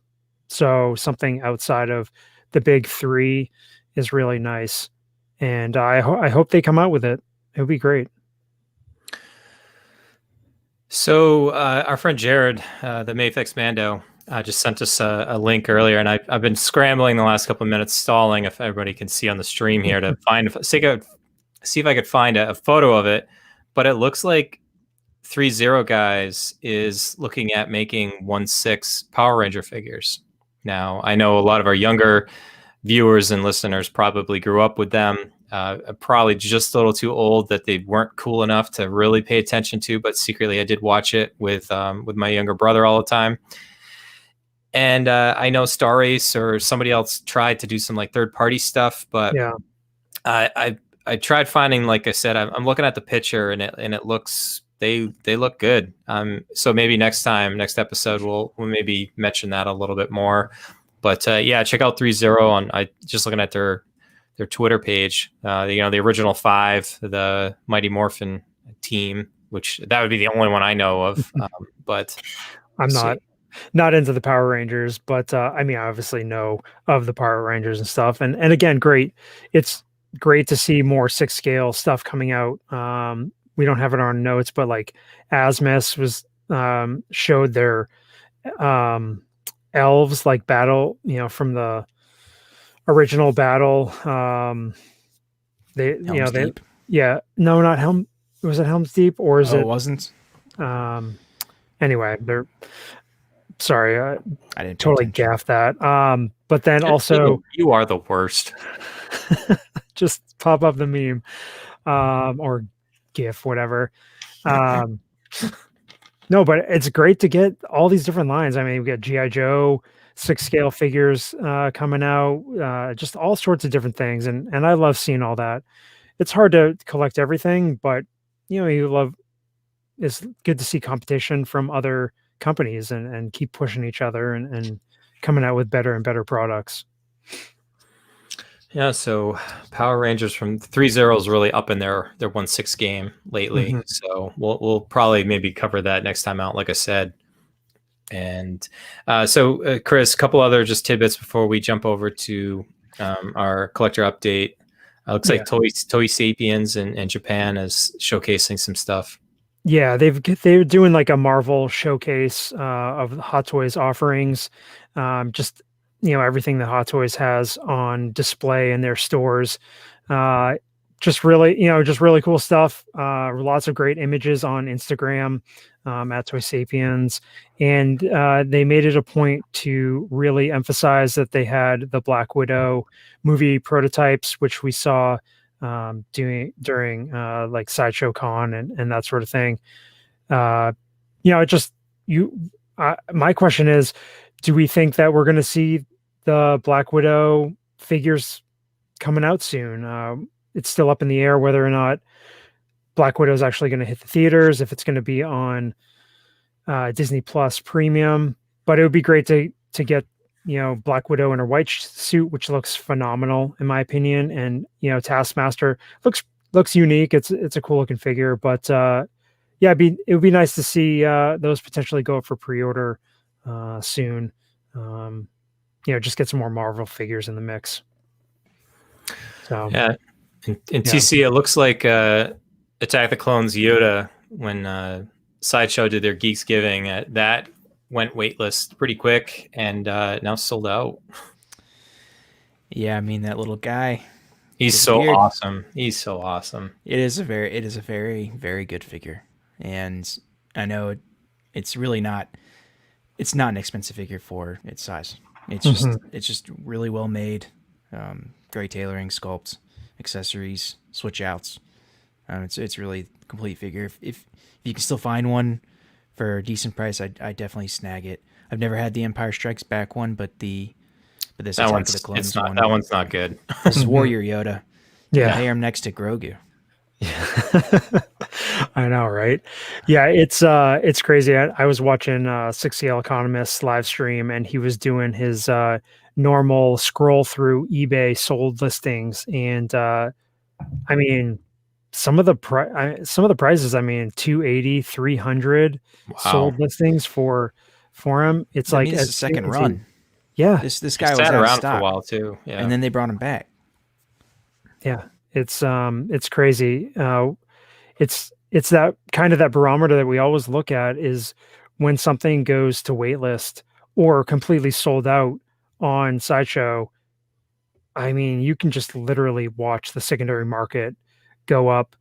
so something outside of the big three is really nice. And I hope they come out with it. It would be great. So our friend Jared, the Mayfix Mando, just sent us a link earlier, and I've been scrambling the last couple of minutes, stalling if everybody can see on the stream here to see if I could find a photo of it. But it looks like 3-0 Guys is looking at making 1/6 Power Ranger figures. Now, I know a lot of our younger viewers and listeners probably grew up with them. Probably just a little too old that they weren't cool enough to really pay attention to, but secretly I did watch it with my younger brother all the time. And I know Star Race or somebody else tried to do some like third-party stuff, but Yeah. I tried finding, like I said, I'm looking at the picture and it looks, they look good. So maybe next episode we'll maybe mention that a little bit more. But yeah, check out 3-0 on. I just looking at their Twitter page. The original 5, the Mighty Morphin team, which that would be the only one I know of. But I'm not into the Power Rangers, but I mean, I obviously know of the Power Rangers and stuff. And again, great. It's great to see more 6 scale stuff coming out. We don't have it on our notes, but like Asmus was showed their elves like battle, from the original battle. Deep? Yeah, no, not Helm. Was it Helm's Deep or is it? It wasn't. Anyway, they're sorry. I didn't totally gaff that. But then also, you are the worst. Just pop up the meme, or GIF, whatever. No, but it's great to get all these different lines. I mean, we got G.I. Joe 6 scale figures coming out, just all sorts of different things, and I love seeing all that. It's hard to collect everything, but it's good to see competition from other companies and keep pushing each other and coming out with better and better products. Yeah, so Power Rangers from 3-0 is really up in their 1/6 game lately. Mm-hmm. So we'll probably maybe cover that next time out, like I said. And so Chris, a couple other just tidbits before we jump over to our collector update. Looks like Toy Sapiens in Japan is showcasing some stuff. Yeah, they're doing like a Marvel showcase of Hot Toys offerings. Just everything that Hot Toys has on display in their stores. Just really cool stuff. Lots of great images on Instagram at Toy Sapiens. And they made it a point to really emphasize that they had the Black Widow movie prototypes, which we saw during like Sideshow Con and that sort of thing. My question is, do we think that we're going to see the Black Widow figures coming out soon? It's still up in the air whether or not Black Widow is actually going to hit the theaters, if it's going to be on Disney Plus Premium. But it would be great to get Black Widow in her white suit, which looks phenomenal in my opinion, and Taskmaster looks unique. It's a cool looking figure, but it would be nice to see those potentially go up for pre-order soon. Just get some more Marvel figures in the mix. So yeah, in TC it looks like Attack the Clones Yoda when Sideshow did their Geeksgiving, that went waitlist pretty quick and now sold out. Yeah, I mean that little guy. He's so weird. Awesome. He's so awesome. It is a very, very good figure. And I know it's really not an expensive figure for its size. It's just really well made. Great tailoring, sculpt, accessories, switch outs. It's really a complete figure. If you can still find one for a decent price, I definitely snag it. I've never had the Empire Strikes Back one, but this Attack of the Clones one. That one's not good. This is Warrior Yoda. Yeah, I am next to Grogu. I know, right? Yeah, it's crazy. I was watching 6 Scale Economist's live stream, and he was doing his normal scroll through eBay sold listings, and I mean, some of the prices. I mean, 280, 300 sold listings for him. It's like it's a second run. Yeah, this guy was around stock for a while too. Yeah, and then they brought him back. Yeah, it's crazy. It's that kind of that barometer that we always look at is when something goes to waitlist or completely sold out on Sideshow. I mean, you can just literally watch the secondary market go up.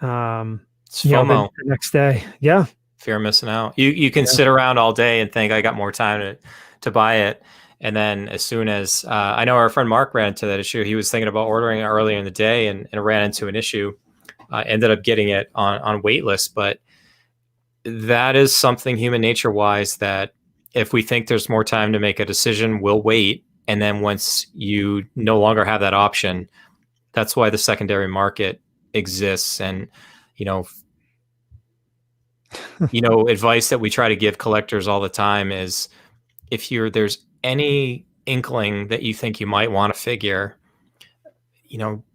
It's FOMO. The next day. Yeah. Fear of missing out. You can sit around all day and think I got more time to buy it. And then as soon as I know our friend Mark ran into that issue, he was thinking about ordering it earlier in the day and ran into an issue. Ended up getting it on waitlist, but that is something human nature wise that if we think there's more time to make a decision, we'll wait. And then once you no longer have that option, that's why the secondary market exists. And, advice that we try to give collectors all the time is if there's any inkling that you think you might want a figure,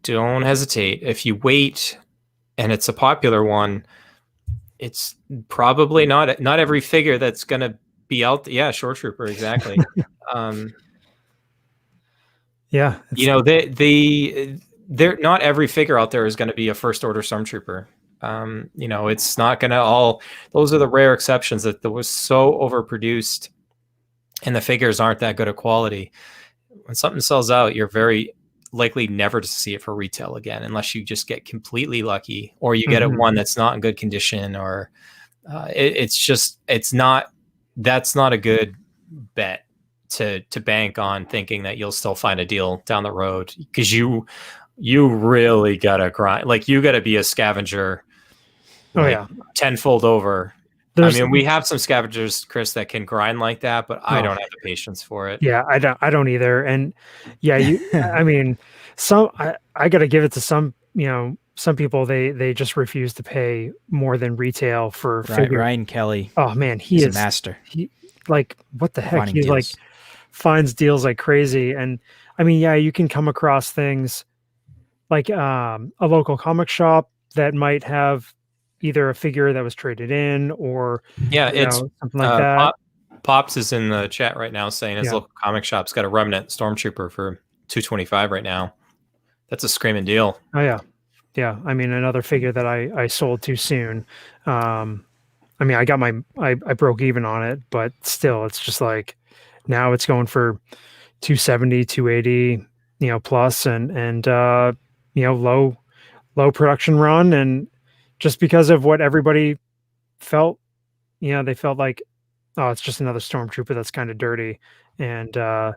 don't hesitate. If you wait and it's a popular one, it's probably not every figure that's going to be out. Yeah. Shore Trooper. Exactly. Yeah. They're not every figure out there is going to be a first order Stormtrooper. It's not going to all, those are the rare exceptions that was so overproduced and the figures aren't that good of quality. When something sells out, you're very likely never to see it for retail again, unless you just get completely lucky or you get it one that's not in good condition, or that's not a good bet to bank on thinking that you'll still find a deal down the road, because you really gotta grind. Like, you gotta be a scavenger. Tenfold over. We have some scavengers, Chris, that can grind like that, but I don't have the patience for it. Yeah, I don't either. And yeah, I got to give it to some people. They just refuse to pay more than retail for figure. Ryan Kelly. Oh man, he's a master. What the heck? He finds deals like crazy. And you can come across things like a local comic shop that might have either a figure that was traded in or it's something like that. Pops is in the chat right now saying his local comic shop's got a remnant Stormtrooper for $225 right now. That's a screaming deal. Oh yeah. Another figure that I sold too soon. I broke even on it, but still, it's just like now it's going for 270, 280, plus and low production run. And just because of what everybody felt, they felt like, oh, it's just another Stormtrooper that's kind of dirty. And I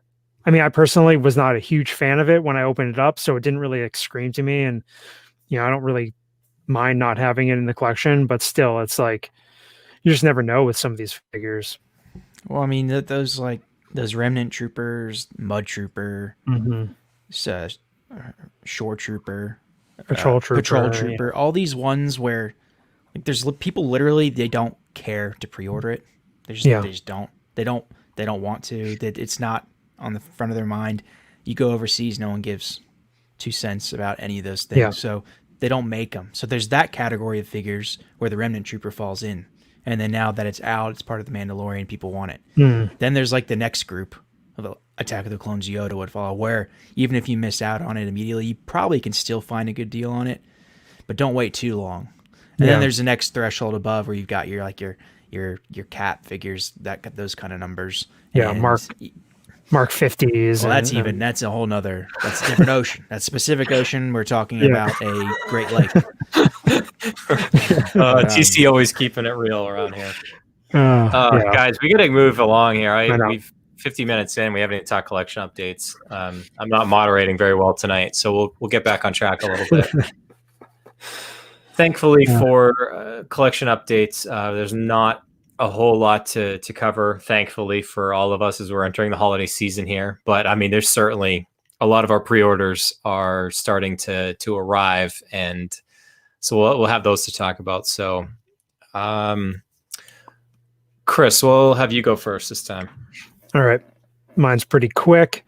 personally was not a huge fan of it when I opened it up, so it didn't really scream to me. And I don't really mind not having it in the collection, but still, it's like you just never know with some of these figures. Well, those Remnant Troopers, Mud Trooper, Shore Trooper, Patrol Trooper, all these ones where there's people literally they don't care to pre-order it. They just don't. They don't want to. It's not on the front of their mind. You go overseas, no one gives 2 cents about any of those things. So they don't make them. So there's that category of figures where the Remnant Trooper falls in. And then now that it's out, it's part of the Mandalorian, people want it. Then there's the next group of Attack of the Clones Yoda would follow, where even if you miss out on it immediately, you probably can still find a good deal on it, but don't wait too long. And then there's the next threshold above where you've got your cap figures that got those kind of numbers. Yeah, and Mark 50s. Well, that's a whole nother, that's a different ocean. That's Pacific Ocean. We're talking about a Great Lake. TC always keeping it real around here. Guys, we got to move along here. We've 50 minutes in. We haven't even talked collection updates. I'm not moderating very well tonight, so we'll get back on track a little bit. Thankfully for collection updates, there's not a whole lot to cover, thankfully, for all of us as we're entering the holiday season here. But there's certainly a lot of our pre-orders are starting to arrive, and so we'll have those to talk about. So, Chris, we'll have you go first this time. All right. Mine's pretty quick.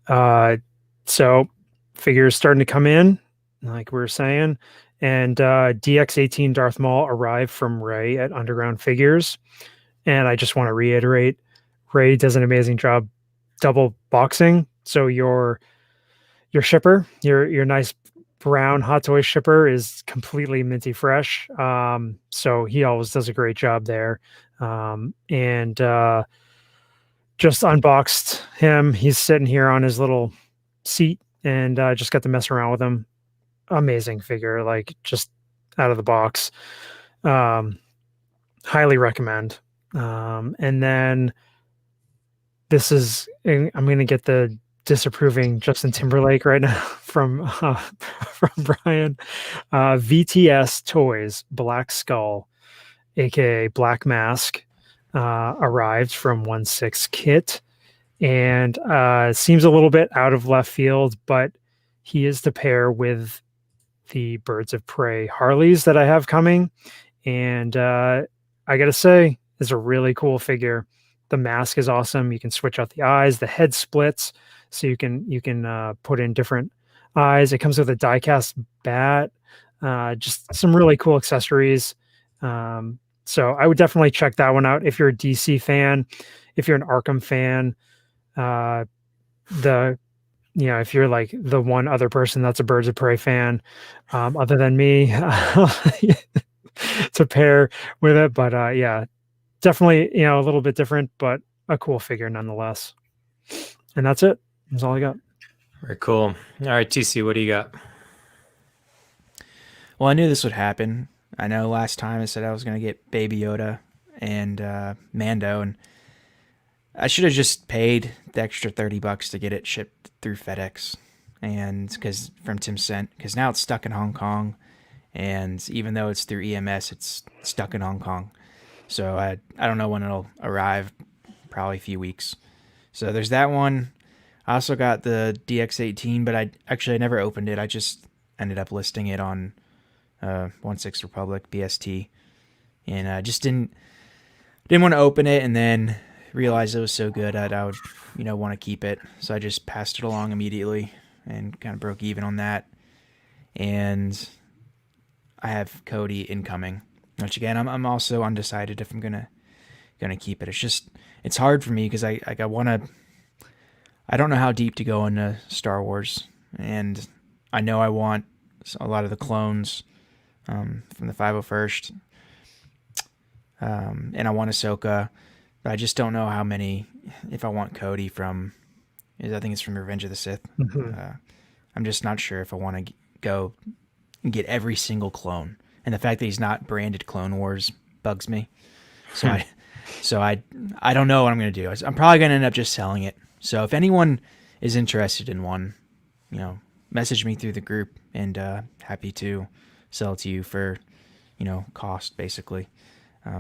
So figures starting to come in, like we were saying. And DX18 Darth Maul arrived from Ray at Underground Figures. And I just want to reiterate, Ray does an amazing job double boxing. So your shipper, your nice brown Hot Toy shipper is completely minty fresh. So he always does a great job there. And just unboxed him. He's sitting here on his little seat and just got to mess around with him. Amazing figure, just out of the box. Highly recommend. And then this is, I'm going to get the disapproving Justin Timberlake right now from Bryan. VTS Toys Black Skull, aka Black Mask, arrived from 1/6 Kit, and seems a little bit out of left field, but he is to pair with the Birds of Prey Harleys that I have coming, and I gotta say, it's a really cool figure. The mask is awesome. You can switch out the eyes. The head splits, so you can put in different eyes. It comes with a die-cast bat. Just some really cool accessories. So I would definitely check that one out if you're a DC fan. If you're an Arkham fan, if you're like the one other person that's a Birds of Prey fan, other than me, to pair with it. But yeah, definitely, a little bit different, but a cool figure nonetheless. And that's it. That's all I got. Very cool. All right, TC, what do you got? Well, I knew this would happen. I know last time I said I was going to get Baby Yoda and Mando, and I should have just paid the extra $30 to get it shipped through FedEx, and from Tim Cent, because now it's stuck in Hong Kong, and even though it's through EMS, it's stuck in Hong Kong. So I don't know when it'll arrive, probably a few weeks. So there's that one. I also got the DX18, but I never opened it. I just ended up listing it on 1/6 Republic BST, and I just didn't want to open it, and then realized it was so good that I would want to keep it. So I just passed it along immediately and kind of broke even on that. And I have Cody incoming, which again I'm also undecided if I'm gonna keep it. It's hard for me because I don't know how deep to go into Star Wars, and I know I want a lot of the clones from the 501st, and I want Ahsoka, but I just don't know how many. If I want Cody from, I think it's from Revenge of the Sith. Mm-hmm. I'm just not sure if I want to go and get every single clone, and the fact that he's not branded Clone Wars bugs me. So I don't know what I'm going to do. I'm probably going to end up just selling it. So if anyone is interested in one, message me through the group, and happy to sell it to you for, cost basically.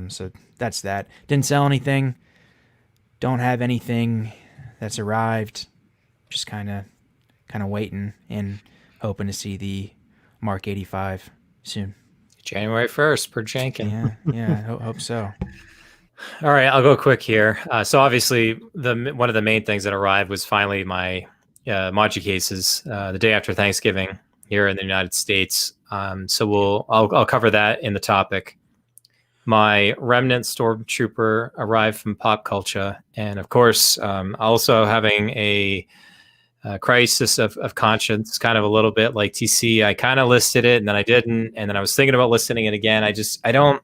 So that's that. Didn't sell anything. Don't have anything that's arrived. Just kind of waiting and hoping to see the Mark 85 soon. January 1st per Jankin. Yeah, hope so. All right, I'll go quick here. So obviously, one of the main things that arrived was finally my ModuCases the day after Thanksgiving here in the United States. So I'll cover that in the topic. My Remnant Stormtrooper arrived from Pop Culture, and of course, also having a crisis of conscience, kind of a little bit like TC. I kind of listed it, and then I didn't, and then I was thinking about listing it again. I don't.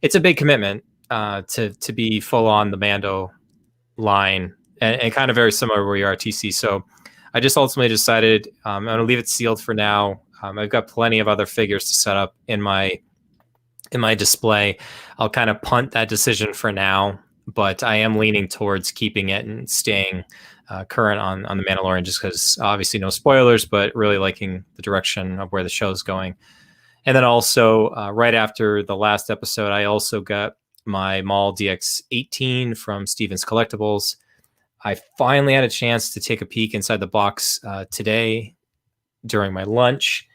It's a big commitment to be full on the Mando line, and kind of very similar to where you are, TC. So I just ultimately decided I'm going to leave it sealed for now. I've got plenty of other figures to set up in my display. I'll kind of punt that decision for now, but I am leaning towards keeping it and staying current on the Mandalorian, just because obviously no spoilers, but really liking the direction of where the show's going. And then also right after the last episode, I also got my Maul DX18 from Stevens Collectibles. I finally had a chance to take a peek inside the box today during my lunch,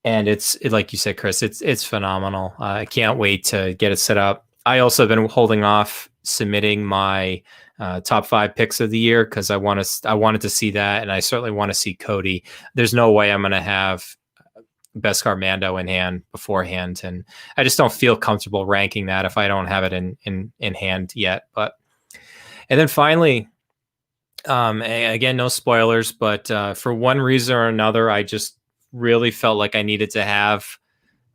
and it's like you said, Chris, it's phenomenal. I can't wait to get it set up. I also have been holding off submitting my top 5 picks of the year because I wanted to see that, and I certainly want to see Cody. There's no way I'm going to have Beskar Mando in hand beforehand, and I just don't feel comfortable ranking that if I don't have it in hand yet. And then finally, again, no spoilers, but for one reason or another, I just really felt like I needed to have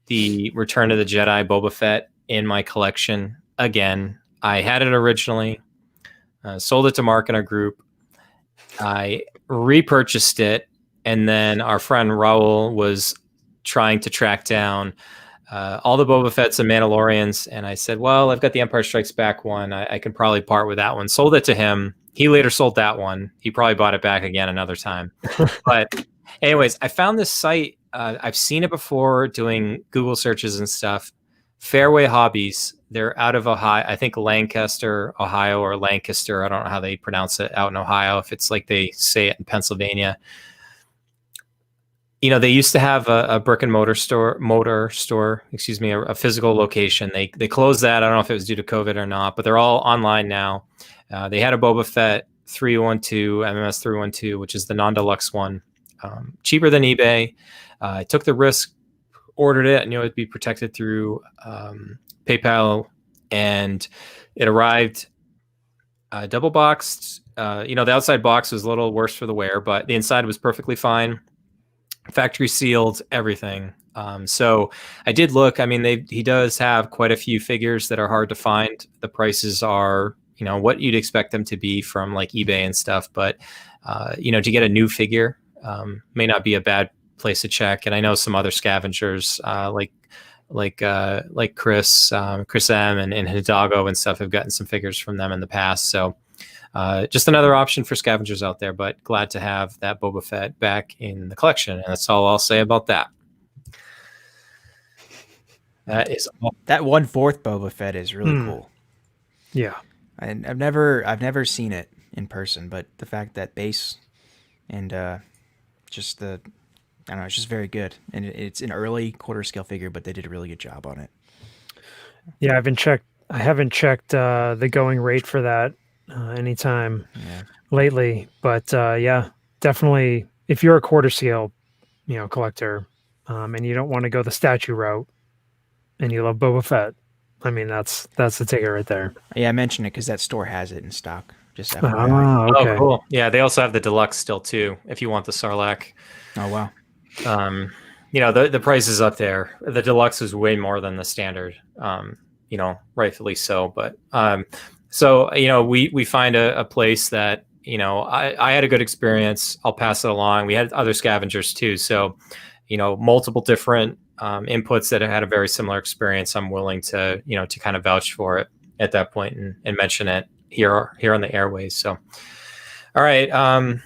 the Return of the Jedi Boba Fett in my collection again. I had it originally, sold it to Mark in our group. I repurchased it, and then our friend Raul was trying to track down all the Boba Fetts and Mandalorians, and I said, well, I've got the Empire Strikes Back one. I can probably part with that one. Sold it to him He later sold that one. He probably bought it back again another time. But anyways, I found this site. I've seen it before doing Google searches and stuff. Fairway Hobbies. They're out of Ohio. I think Lancaster, Ohio, or Lancaster. I don't know how they pronounce it out in Ohio. If it's like they say it in Pennsylvania. You know, they used to have a brick and mortar store, a physical location. They closed that. I don't know if it was due to COVID or not, but they're all online now. They had a Boba Fett 312, MMS 312, which is the non-deluxe one, cheaper than eBay. I took the risk, ordered it, and it'd be protected through PayPal, and it arrived double boxed. The outside box was a little worse for the wear, but the inside was perfectly fine. Factory sealed, everything. So I did look. I mean, he does have quite a few figures that are hard to find. The prices are, what you'd expect them to be from like eBay and stuff. But, to get a new figure may not be a bad place to check. And I know some other scavengers like Chris M and Hidalgo and stuff have gotten some figures from them in the past. So just another option for scavengers out there, but glad to have that Boba Fett back in the collection. And that's all I'll say about that. That is all. That 1/4 Boba Fett is really cool. Yeah. And I've never seen it in person, but the fact that base and just I don't know, it's just very good. And it's an early quarter scale figure, but they did a really good job on it. Yeah, I haven't checked the going rate for that anytime lately, but definitely if you're a quarter scale collector and you don't want to go the statue route and you love Boba Fett, I mean that's the ticket right there. Yeah, I mentioned it because that store has it in stock. Just FYI. Okay. Oh, cool. Yeah, they also have the deluxe still too if you want the Sarlacc. Oh wow. The price is up there. The deluxe is way more than the standard, rightfully so, but we find a place that, I had a good experience. I'll pass it along. We had other scavengers too. So, multiple different inputs that had a very similar experience. I'm willing to, to kind of vouch for it at that point and mention it here on the airways. So, all right.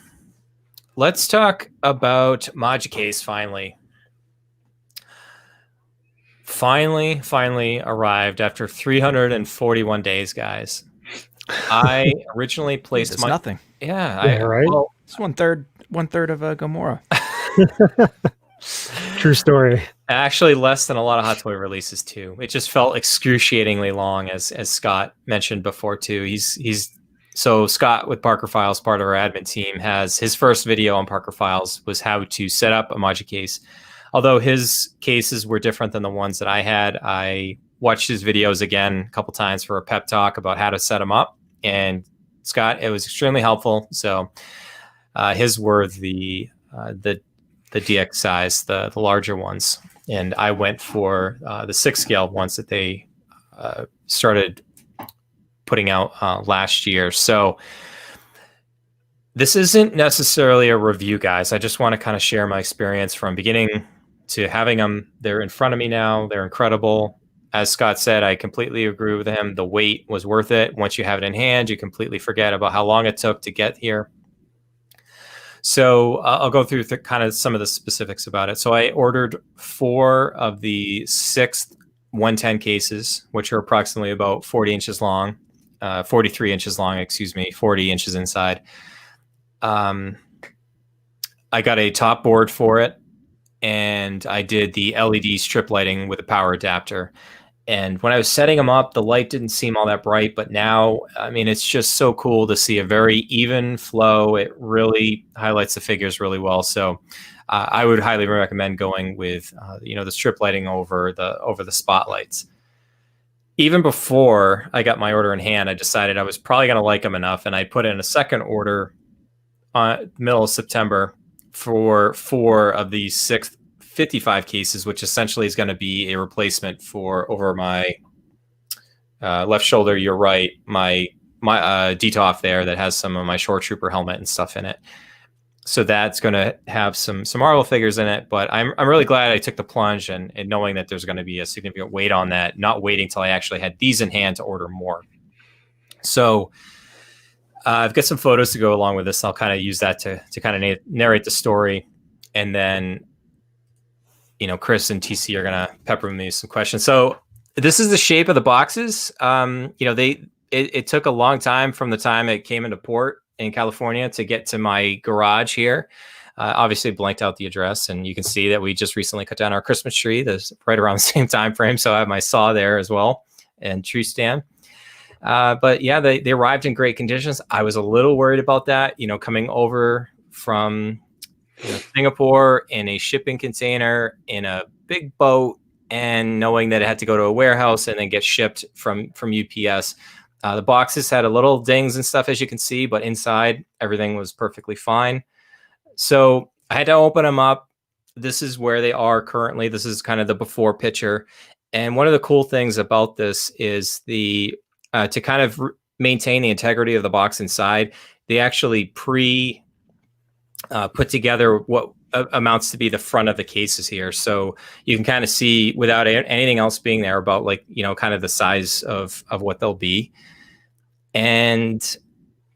Let's talk about ModuCase finally arrived after 341 days, guys. I originally placed nothing. Yeah, right. Well, it's one third of Gamora. True story. Actually, less than a lot of Hot Toy releases too. It just felt excruciatingly long, as Scott mentioned before too. So Scott with Parker Files, part of our admin team, has his first video on Parker Files was how to set up a ModuCase. Although his cases were different than the ones that I had, I watched his videos again a couple times for a pep talk about how to set them up. And Scott, it was extremely helpful. So his were the DX size, the larger ones, and I went for the 6 scale ones that they started putting out last year. So this isn't necessarily a review, guys. I just want to kind of share my experience from beginning to having them. They're in front of me now. They're incredible. As Scott said, I completely agree with him. The wait was worth it. Once you have it in hand, you completely forget about how long it took to get here. So I'll go through kind of some of the specifics about it. So I ordered 4 of the 6th 110 cases, which are approximately about 40 inches long, 43 inches long, 40 inches inside. I got a top board for it, and I did the LED strip lighting with a power adapter. And when I was setting them up, the light didn't seem all that bright, but now, I mean, it's just so cool to see a very even flow. It really highlights the figures really well. So I would highly recommend going with, the strip lighting over the spotlights. Even before I got my order in hand, I decided I was probably going to like them enough, and I put in a second order middle of September for 4 of the 6th 55 cases, which essentially is going to be a replacement for over my left shoulder, your right, my DTOF there that has some of my Shore Trooper helmet and stuff in it. So that's going to have some Marvel figures in it, but I'm really glad I took the plunge and knowing that there's going to be a significant weight on that, not waiting till I actually had these in hand to order more. So I've got some photos to go along with this. I'll kind of use that to kind of narrate the story, and then Chris and TC are gonna pepper me with some questions. So this is the shape of the boxes. It took a long time from the time it came into port in California to get to my garage here. Obviously blanked out the address, and you can see that we just recently cut down our Christmas tree. That's right around the same time frame. So I have my saw there as well and tree stand. But yeah, they arrived in great conditions. I was a little worried about that, coming over from Singapore in a shipping container in a big boat, and knowing that it had to go to a warehouse and then get shipped from UPS. The boxes had a little dings and stuff, as you can see, but inside everything was perfectly fine. So I had to open them up. This is where they are currently. This is kind of the before picture. And one of the cool things about this is to kind of maintain the integrity of the box inside, they actually put together what amounts to be the front of the cases here. So you can kind of see, without anything else being there, about kind of the size of what they'll be. And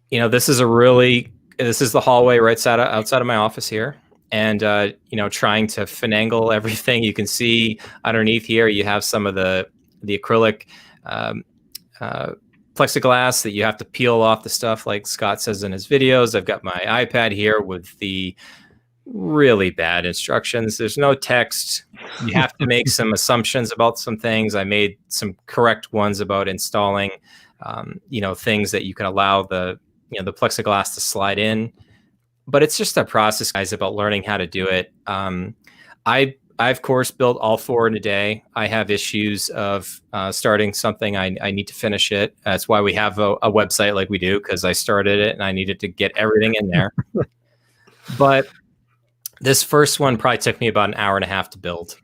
this is the hallway right outside of my office here. And trying to finagle everything. You can see underneath here you have some of the acrylic plexiglass that you have to peel off the stuff, like Scott says in his videos. I've got my iPad here with the really bad instructions. There's no text. You have to make some assumptions about some things. I made some correct ones about installing things that you can allow the plexiglass to slide in. But it's just a process, guys, about learning how to do it. I of course built all 4 in a day. I have issues of starting something. I need to finish it. That's why we have a website like we do, because I started it and I needed to get everything in there. But this first one probably took me about an hour and a half to build.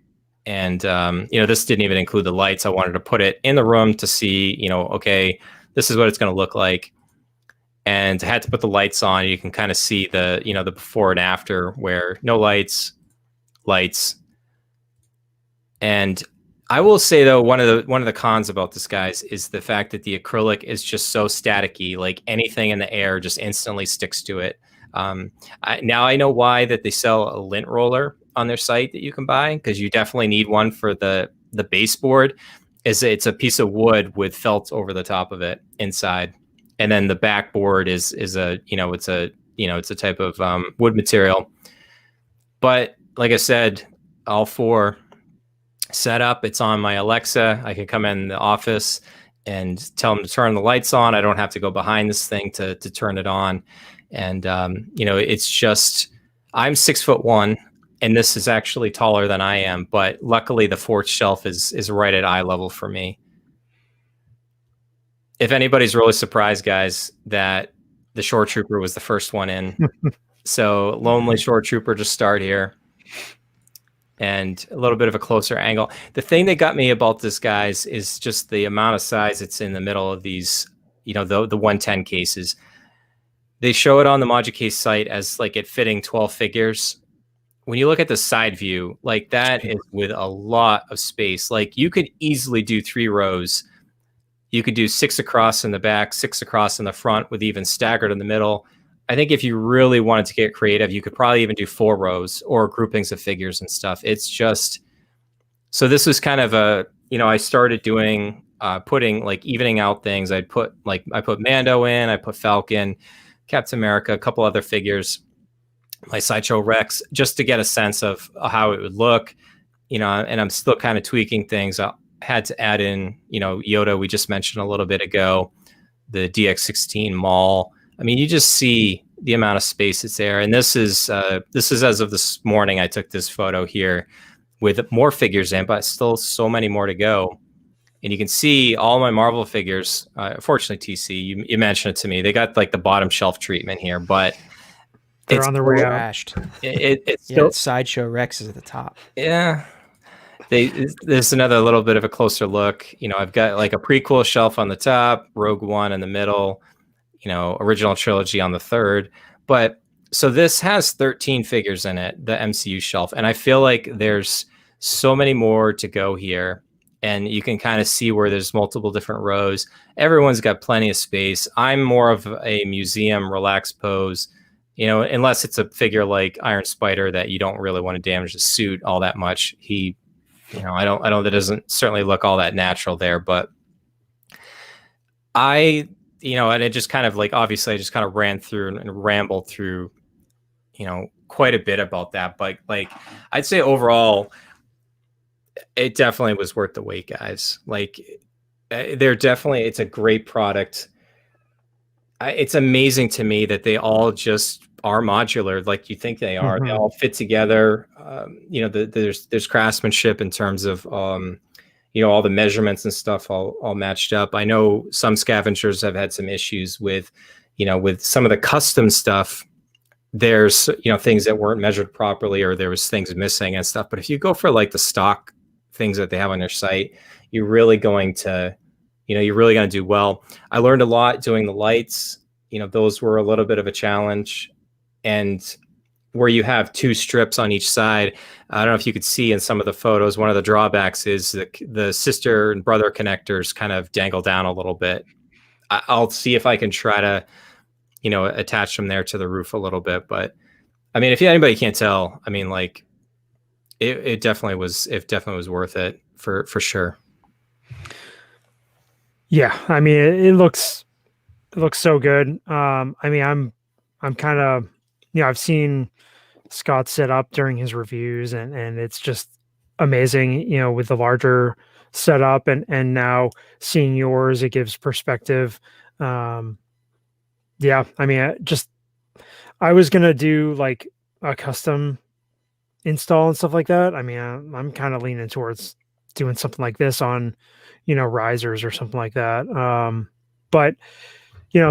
And this didn't even include the lights. I wanted to put it in the room to see, okay, this is what it's going to look like. And I had to put the lights on. You can kind of see the before and after, where no lights. And I will say, though, one of the cons about this, guys, is the fact that the acrylic is just so staticky. Like anything in the air just instantly sticks to it. Now I know why that they sell a lint roller on their site that you can buy, because you definitely need one for the baseboard. It's a piece of wood with felt over the top of it inside, and then the backboard is a type of wood material. But like I said, all 4 set up. It's on my Alexa. I can come in the office and tell them to turn the lights on. I don't have to go behind this thing to turn it on. And it's just, I'm 6'1", and this is actually taller than I am. But luckily, the 4th shelf is right at eye level for me. If anybody's really surprised, guys, that the Shore Trooper was the first one in. So Lonely Shore Trooper to start here. And a little bit of a closer angle. The thing that got me about this, guys, is just the amount of size that's in the middle of these, the 110 cases. They show it on the ModuCase site as like it fitting 12 figures. When you look at the side view, like that is with a lot of space. Like you could easily do 3 rows. You could do 6 across in the back, 6 across in the front, with even staggered in the middle. I think if you really wanted to get creative, you could probably even do 4 rows or groupings of figures and stuff. It's just, so this was kind of I started doing, putting like evening out things. I put Mando in, I put Falcon, Captain America, a couple other figures, my Sideshow Rex, just to get a sense of how it would look, and I'm still kind of tweaking things. I had to add in, Yoda, we just mentioned a little bit ago, the DX16 Maul. I mean, you just see the amount of space that's there. And this is as of this morning. I took this photo here with more figures in, but still so many more to go. And you can see all my Marvel figures. Fortunately, TC, you mentioned it to me. They got like the bottom shelf treatment here, but they're on their way out. It's still, Sideshow Rex is at the top. Yeah. There's another little bit of a closer look. I've got like a prequel shelf on the top, Rogue One in the middle, original trilogy on the third. But so this has 13 figures in it, the MCU shelf. And I feel like there's so many more to go here. and you can kind of see where there's multiple different rows. Everyone's got plenty of space. I'm more of a museum relaxed pose, unless it's a figure like Iron Spider that you don't really want to damage the suit all that much. That doesn't certainly look all that natural there, but and it just kind of like, obviously I just kind of ran through and rambled through, quite a bit about that. But like, I'd say overall, it definitely was worth the wait, guys. Like, it's a great product. It's amazing to me that they all just are modular, like you think they are. They all fit together. There's craftsmanship in terms of, all the measurements and stuff all matched up. I know some scavengers have had some issues with some of the custom stuff. There's, things that weren't measured properly, or there was things missing and stuff. But if you go for like the stock things that they have on their site, you're really going to do well. I learned a lot doing the lights. Those were a little bit of a challenge. And where you have two strips on each side, I don't know if you could see in some of the photos, one of the drawbacks is the sister and brother connectors kind of dangle down a little bit. I'll see if I can try to, attach them there to the roof a little bit. But I mean, if anybody can't tell, I mean, like, it definitely was worth it for sure. Yeah, I mean, it looks so good. I mean, I'm kind of, I've seen Scott set up during his reviews, and it's just amazing, with the larger setup, and now seeing yours, it gives perspective. Yeah, I mean, I was gonna do like a custom install and stuff like that. I mean, I'm kind of leaning towards doing something like this on, risers or something like that. But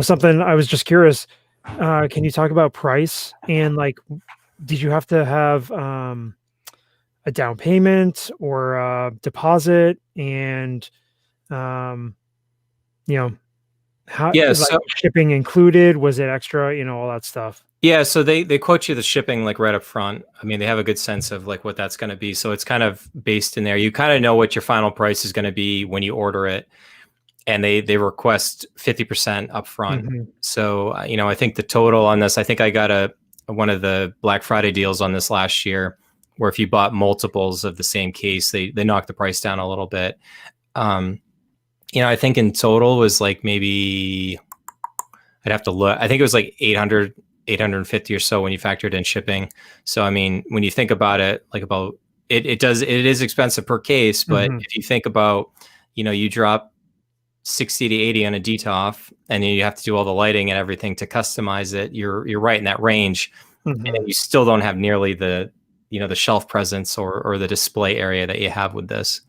something I was just curious. Can you talk about price, and like, did you have to have a down payment or a deposit, and how, Yeah, like, so shipping included? Was it extra? All that stuff. yeah, so they quote you the shipping like right up front. I mean, they have a good sense of like what that's going to be. So it's kind of based in there. You kind of know what your final price is going to be when you order it. And they request 50% upfront. So, I think the total on this, I think I got one of the Black Friday deals on this last year, where if you bought multiples of the same case, they knocked the price down a little bit. I think in total was like, maybe I'd have to look. I think it was like 850 or so when you factored in shipping. So, I mean, when you think about it, like about it is expensive per case, but if you think about, you drop 60 to 80 on a DTOF, and then you have to do all the lighting and everything to customize it, you're right in that range. And then you still don't have nearly the the shelf presence or the display area that you have with this.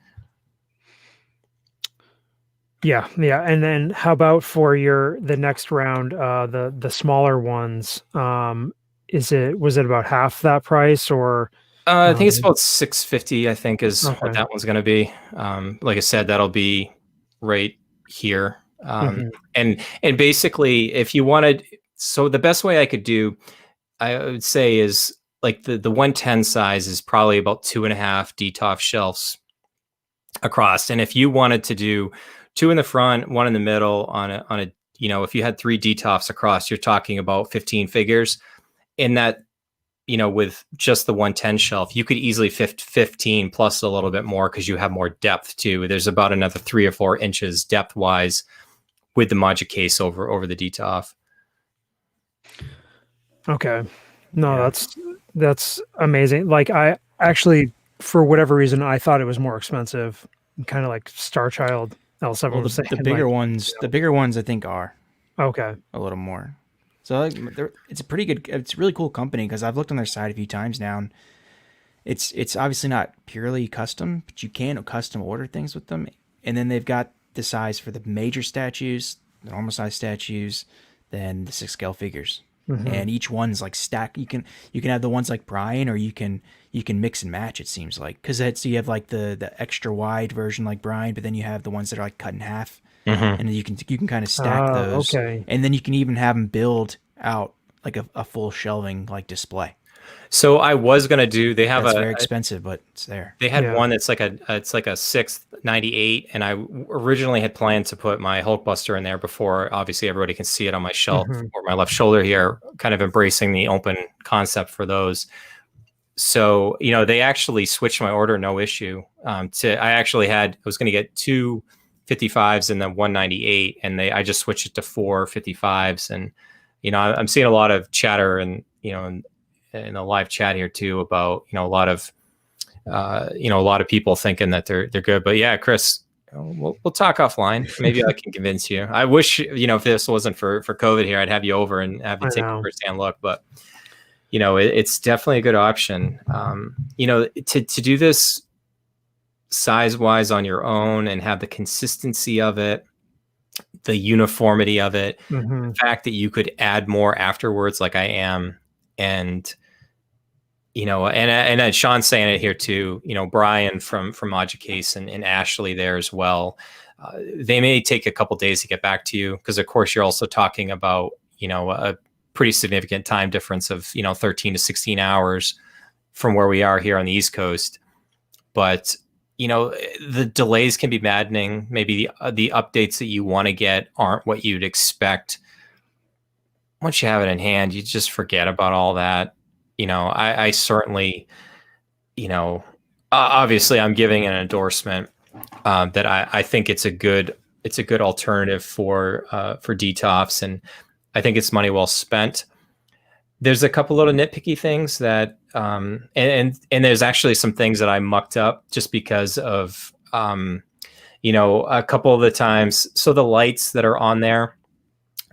Yeah. And then how about for the next round, the smaller ones? Was it about half that price, or? I think it's about 650. I think is Okay. what that one's going to be. Like I said, that'll be right here. And basically, if you wanted, so the best way I could do, I would say, is like the 110 size is probably about 2.5 DTOF shelves across. And if you wanted to do 2 in the front, 1 in the middle on a if you had 3 DTOFs across, you're talking about 15 figures. In that, with just the 110 shelf, you could easily fit 15 plus a little bit more, because you have more depth too. There's about another 3 or 4 inches depth wise with the ModuCase over the DTOF. Okay. No, that's amazing. Like, I actually, for whatever reason, I thought it was more expensive, kind of like Star Child L7 Well, was saying. the bigger ones I think are Okay. a little more. So like, it's a really cool company, because I've looked on their site a few times now, and it's obviously not purely custom, but you can custom order things with them. And then they've got the size for the major statues, the normal size statues, then the 6 scale figures. And each one's like stack. You can have the ones like Bryan, or you can mix and match, it seems like, because you have like the extra wide version like Bryan, but then you have the ones that are like cut in half. And then you can kind of stack those. Okay. And then you can even have them build out like a full shelving like display. So I was gonna do. They have That's very expensive, but it's there. They had Yeah. one that's like a 698, and I originally had planned to put my Hulkbuster in there before. Obviously, everybody can see it on my shelf or my left shoulder here, kind of embracing the open concept for those. So they actually switched my order, no issue. I was going to get two 55s and then 198, and I just switched it to 4 55s, and I'm seeing a lot of chatter and in the live chat here too about a lot of people thinking that they're good. But yeah, Chris, we'll talk offline. Maybe I can convince you. I wish if this wasn't for COVID here, I'd have you over and have you take a first-hand look. But it's definitely a good option. To do this size-wise on your own and have the consistency of it, the uniformity of it, the fact that you could add more afterwards, like I am, and and Sean's saying it here too. Bryan from ModuCase and Ashley there as well. They may take a couple days to get back to you because, of course, you're also talking about a pretty significant time difference of 13 to 16 hours from where we are here on the East Coast. But the delays can be maddening. Maybe the updates that you want to get aren't what you'd expect. Once you have it in hand, you just forget about all that. I certainly, obviously I'm giving an endorsement that I think it's a good alternative for DTOFs, and I think it's money well spent. There's a couple little nitpicky things that, and there's actually some things that I mucked up just because of, a couple of the times. So the lights that are on there,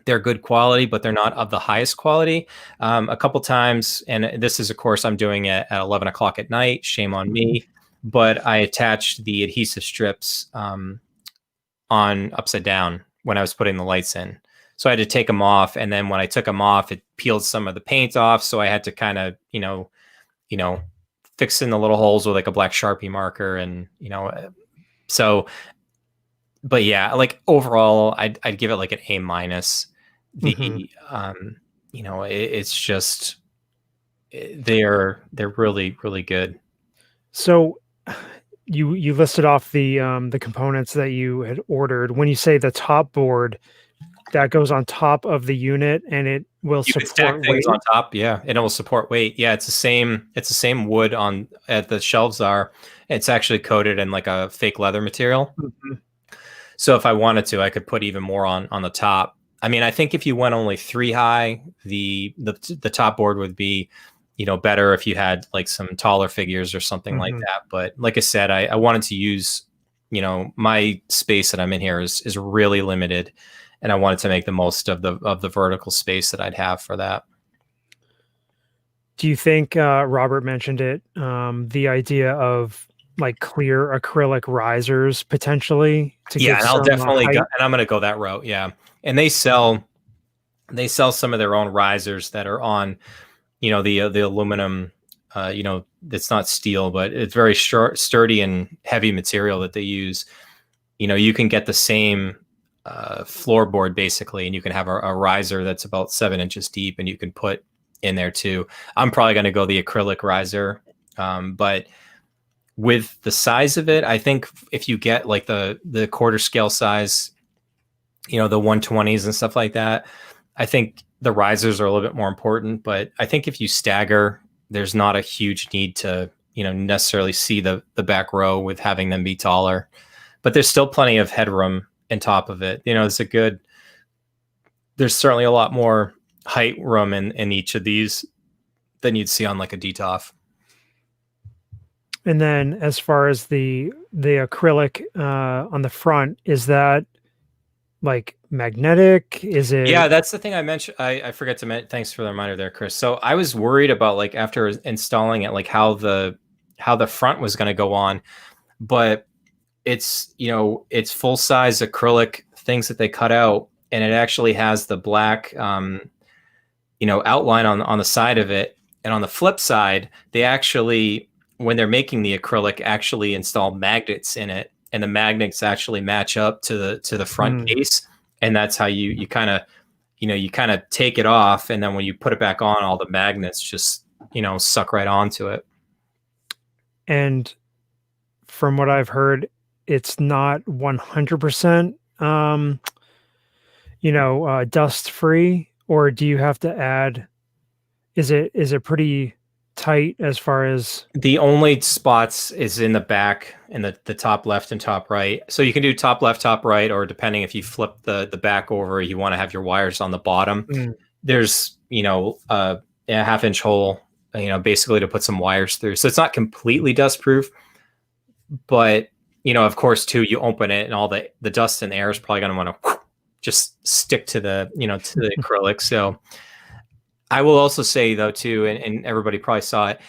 they're good quality, but they're not of the highest quality. A couple times, and this is, of course, I'm doing it at 11 o'clock at night. Shame on me. But I attached the adhesive strips on upside down when I was putting the lights in. So I had to take them off. And then when I took them off, it peeled some of the paint off. So I had to kind of, fix in the little holes with like a black Sharpie marker. And, so, but yeah, like overall, I'd give it like an A-. It's just they're really, really good. So you listed off the components that you had ordered. When you say the top board, that goes on top of the unit and it will support things on top, yeah, and it will support weight. Yeah, it's the same wood at the shelves are. It's actually coated in like a fake leather material. So if I wanted to, I could put even more on the top. I mean, I think if you went only 3 high, the top board would be, better if you had like some taller figures or something like that. But like I said, I wanted to use, my space that I'm in here is really limited, and I wanted to make the most of the vertical space that I'd have for that. Do you think Robert mentioned it? The idea of like clear acrylic risers potentially to and I'll definitely height. and I'm going to go that route. Yeah. And they sell some of their own risers that are on, the aluminum, it's not steel, but it's very sturdy and heavy material that they use. You can get the same floorboard basically, and you can have a riser that's about 7 inches deep, and you can put in there too. I'm probably going to go the acrylic riser, but with the size of it, I think if you get like the quarter scale size, the 120s and stuff like that, I think the risers are a little bit more important. But I think if you stagger, there's not a huge need to, necessarily see the back row with having them be taller. But there's still plenty of headroom on top of it. There's certainly a lot more height room in each of these than you'd see on like a DTOF. And then as far as the acrylic on the front, is that like magnetic? Is it? Yeah, that's the thing I mentioned. I forgot to mention. Thanks for the reminder there, Chris. So I was worried about like after installing it, like how the front was going to go on, but it's it's full size acrylic things that they cut out, and it actually has the black outline on the side of it. And on the flip side, they actually, when they're making the acrylic, actually install magnets in it, and the magnets actually match up to the front case, and that's how you kind of take it off, and then when you put it back on, all the magnets just suck right onto it. And from what I've heard, it's not 100%, dust free, or do you have to add, is it pretty tight as far as? The only spots is in the back, in the top left and top right. So you can do top left, top right, or depending if you flip the back over, you want to have your wires on the bottom. There's, a half-inch hole, basically to put some wires through. So it's not completely dust proof, but, of course, too, you open it and all the dust and air is probably going to want to just stick to the, to the acrylic. So I will also say, though, too, and everybody probably saw it,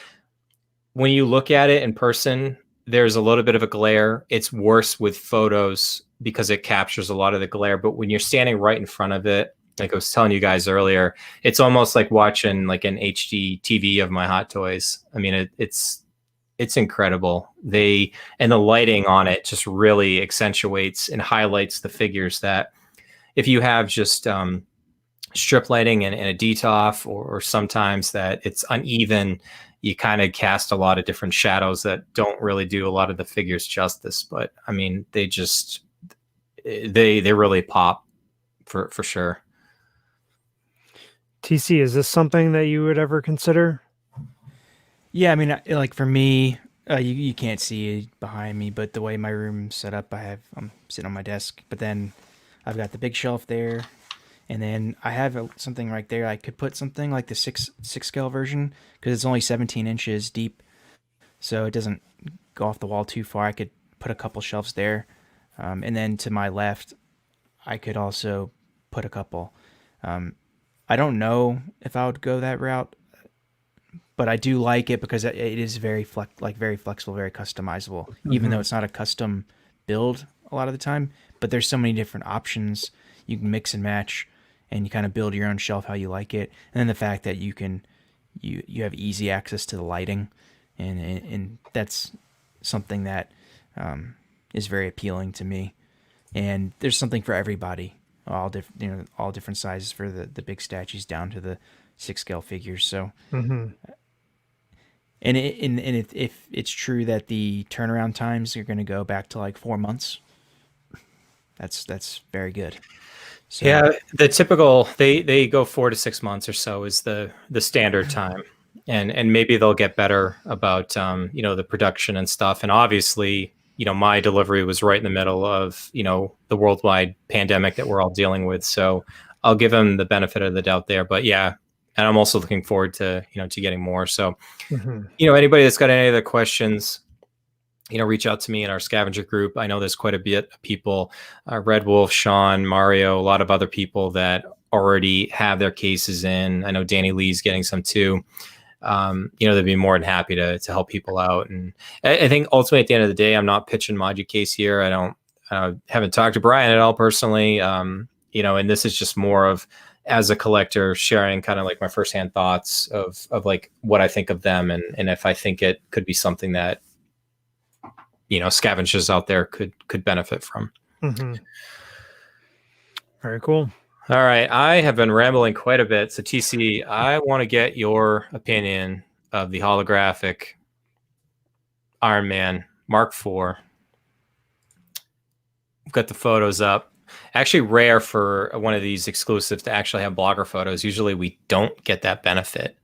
when you look at it in person, there's a little bit of a glare. It's worse with photos because it captures a lot of the glare. But when you're standing right in front of it, like I was telling you guys earlier, it's almost like watching like an HD TV of my Hot Toys. I mean, it's incredible. And the lighting on it just really accentuates and highlights the figures that if you have just strip lighting and a DTOF, or sometimes that it's uneven, you kind of cast a lot of different shadows that don't really do a lot of the figures justice. But I mean, they really pop for sure. TC, is this something that you would ever consider? Yeah, I mean, like for me, you can't see behind me, but the way my room's set up, I'm sitting on my desk, but then I've got the big shelf there, and then I have something right there. I could put something like the six scale version because it's only 17 inches deep, so it doesn't go off the wall too far. I could put a couple shelves there, and then to my left, I could also put a couple. I don't know if I would go that route, but I do like it because it is very flexible, very customizable, even though it's not a custom build a lot of the time. But there's so many different options you can mix and match, and you kind of build your own shelf how you like it. And then the fact that you have easy access to the lighting, and that's something that is very appealing to me. And there's something for everybody, all different sizes, for the big statues down to the 6 scale figures. So. And if it's true that the turnaround times are going to go back to like 4 months, that's very good. So, yeah, the typical they go 4 to 6 months or so is the standard time, and maybe they'll get better about the production and stuff. And obviously, my delivery was right in the middle of the worldwide pandemic that we're all dealing with, so I'll give them the benefit of the doubt there. But yeah. And I'm also looking forward to, to getting more. So, anybody that's got any other questions, reach out to me in our scavenger group. I know there's quite a bit of people, Red Wolf, Sean, Mario, a lot of other people that already have their cases in. I know Danny Lee's getting some too. They'd be more than happy to help people out. And I think ultimately at the end of the day, I'm not pitching ModuCase here. I haven't talked to Bryan at all personally. And this is just more of, as a collector, sharing kind of like my firsthand thoughts of like what I think of them, and if I think it could be something that scavengers out there could benefit from. Very cool. All right, I have been rambling quite a bit. So TC, I want to get your opinion of the holographic Iron Man Mark IV. I've got the photos up. Actually rare for one of these exclusives to actually have blogger photos. Usually we don't get that benefit.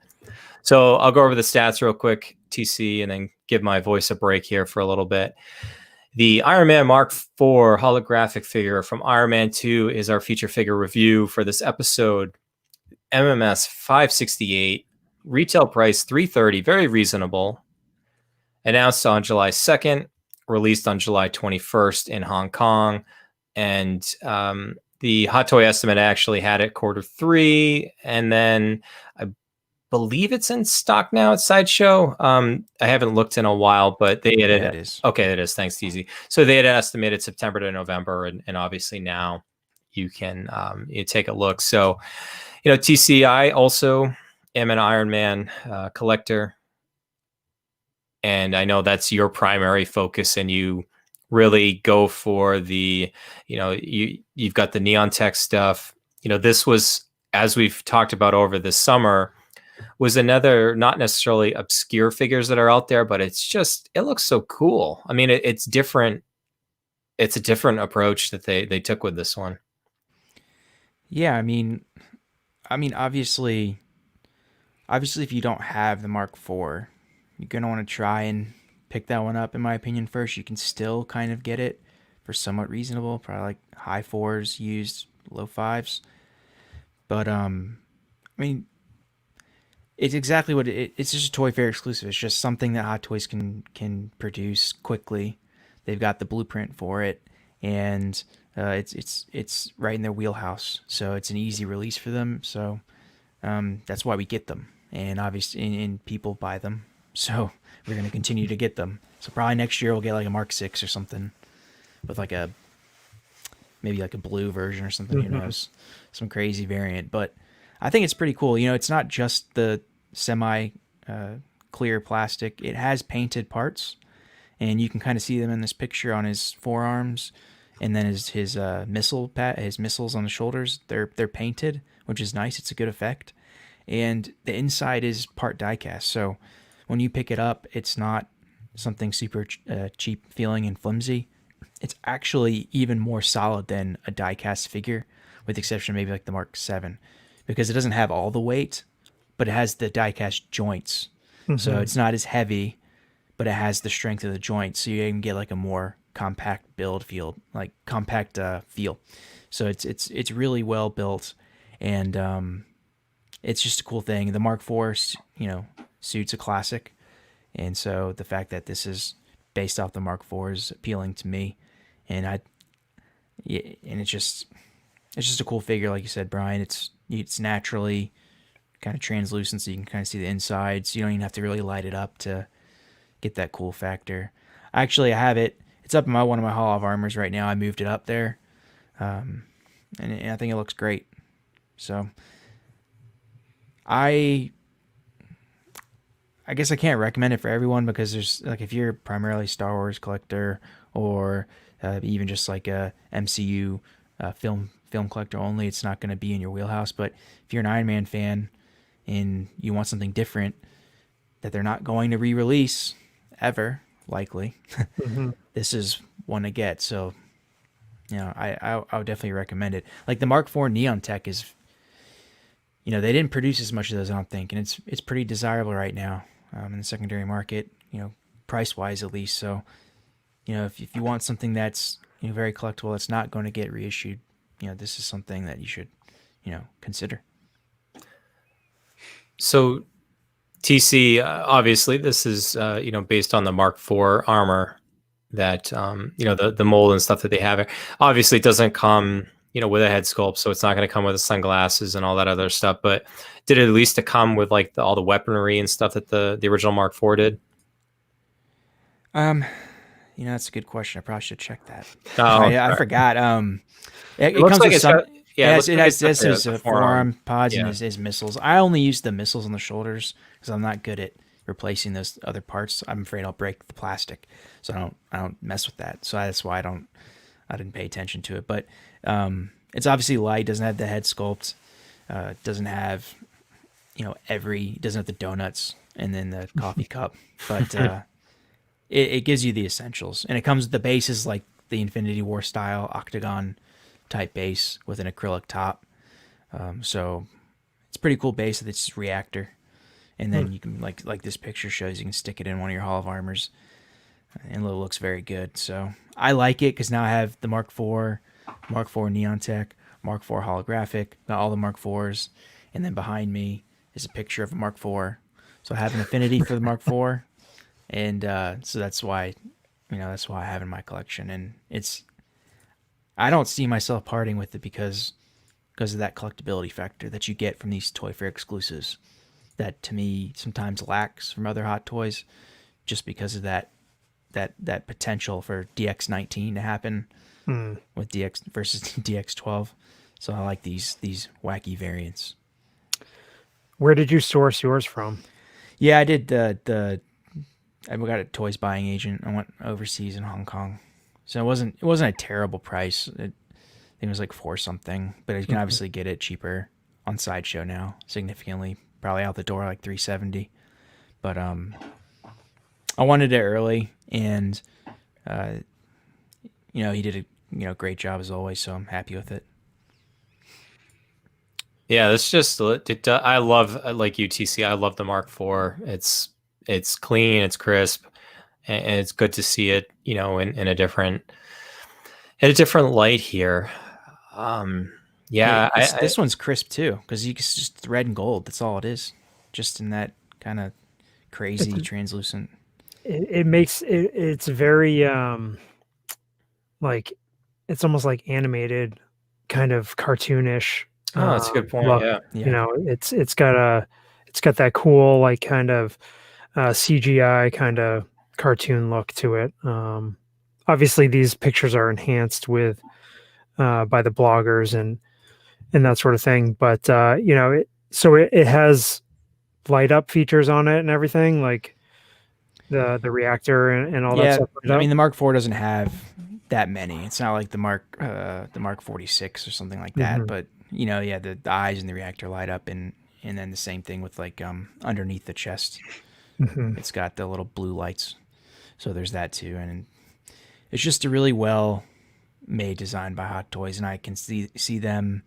So I'll go over the stats real quick, TC, and then give my voice a break here for a little bit. The Iron Man Mark IV holographic figure from Iron Man 2 is our feature figure review for this episode. MMS 568, retail price $330, very reasonable. Announced on July 2nd, released on July 21st in Hong Kong. And the Hot Toy estimate actually had it Q3, and then I believe it's in stock now at Sideshow. I haven't looked in a while, but they had it is. Okay, it is. Thanks, TZ. So they had estimated September to November, and obviously now you can you take a look. So, TC, I also am an Iron Man collector, and I know that's your primary focus, and you really go for the, you've got the neon tech stuff. This was, as we've talked about over this summer, was another not necessarily obscure figures that are out there, but it looks so cool. I mean, it's different. It's a different approach that they took with this one. Yeah, I mean, obviously, if you don't have the Mark IV, you're gonna want to try and pick that one up. In my opinion, first, you can still kind of get it for somewhat reasonable, probably like high fours used, low fives. But I mean, it's exactly what it's just a Toy Fair exclusive. It's just something that Hot Toys can produce quickly. They've got the blueprint for it, and it's right in their wheelhouse. So it's an easy release for them. So that's why we get them, and obviously, and people buy them. So we're going to continue to get them. So probably next year we'll get like a Mark VI or something with like maybe like a blue version or something. Who knows? Some crazy variant. But I think it's pretty cool. You know, it's not just the semi clear plastic. It has painted parts, and you can kind of see them in this picture on his forearms, and then his missiles on the shoulders. They're painted, which is nice. It's a good effect. And the inside is part diecast. So when you pick it up, it's not something super cheap feeling and flimsy. It's actually even more solid than a diecast figure, with the exception of maybe like the Mark VII, because it doesn't have all the weight, but it has the diecast joints. So it's not as heavy, but it has the strength of the joints. So you can get like a more compact feel. So it's really well built, and it's just a cool thing. The Mark IV, suit's a classic, and so the fact that this is based off the Mark IV is appealing to me, and it's just a cool figure, like you said, Brian. It's naturally kind of translucent, so you can kind of see the insides. You don't even have to really light it up to get that cool factor. Actually, I have it. It's up in one of my Hall of Armors right now. I moved it up there, and I think it looks great. So I guess I can't recommend it for everyone, because there's like, if you're primarily Star Wars collector, or even just like a MCU film collector only, it's not going to be in your wheelhouse. But if you're an Iron Man fan and you want something different that they're not going to re-release ever, likely, this is one to get. So I would definitely recommend it. Like the Mark IV Neon Tech is, they didn't produce as much of those, I don't think, and it's pretty desirable right now in the secondary market, price wise at least. So if you want something that's very collectible, that's not going to get reissued, this is something that you should consider. So TC, obviously this is based on the Mark IV armor that the mold and stuff that they have. Obviously it doesn't come with a head sculpt, so it's not going to come with the sunglasses and all that other stuff. But did it at least come with like all the weaponry and stuff that the original Mark IV did? That's a good question. I probably should check that. Oh, I forgot. It looks comes like with some. It has his the forearm pods and his missiles. I only use the missiles on the shoulders because I'm not good at replacing those other parts. I'm afraid I'll break the plastic, so I don't mess with that. So that's why I didn't pay attention to it. But it's obviously light. Doesn't have the head sculpt. Doesn't have doesn't have the donuts and then the coffee cup. But it gives you the essentials, and it comes. The base is like the Infinity War style octagon type base with an acrylic top. So it's a pretty cool base. It's reactor, and then you can like this picture shows, you can stick it in one of your Hall of Armors, and it looks very good. So I like it because now I have the Mark IV, Mark IV Neon Tech, Mark IV Holographic, got all the Mark IVs, and then behind me is a picture of a Mark IV. So I have an affinity for the Mark IV, and so that's why that's why I have it in my collection, and I don't see myself parting with it because of that collectability factor that you get from these Toy Fair exclusives that to me sometimes lacks from other Hot Toys, just because of that potential for DX19 to happen with DX versus DX12. So I like these wacky variants. Where did you source yours from? Yeah, I did I got a Toys buying agent. I went overseas in Hong Kong. So it wasn't a terrible price. I think it was like $4 something, but you can obviously get it cheaper on Sideshow now, significantly probably out the door like 370. But I wanted it early, and he did a great job as always, so I'm happy with it. Yeah, it's just I love, like UTC. I love the Mark IV. It's clean, it's crisp, and it's good to see it, in a different light here. This one's crisp too, because it's just red and gold. That's all it is, just in that kind of crazy translucent. It makes it's very like it's almost like animated, kind of cartoonish. Oh, that's a good point. Look. Yeah. It's got that cool, like, kind of CGI kind of cartoon look to it. Obviously these pictures are enhanced with by the bloggers and that sort of thing, but it has light up features on it and everything, like the reactor and all that stuff. I mean, the Mark IV doesn't have that many. It's not like the Mark 46 or something like that, but the eyes and the reactor light up, and then the same thing with like underneath the chest. It's got the little blue lights, so there's that too. And it's just a really well made design by Hot Toys, and I can see them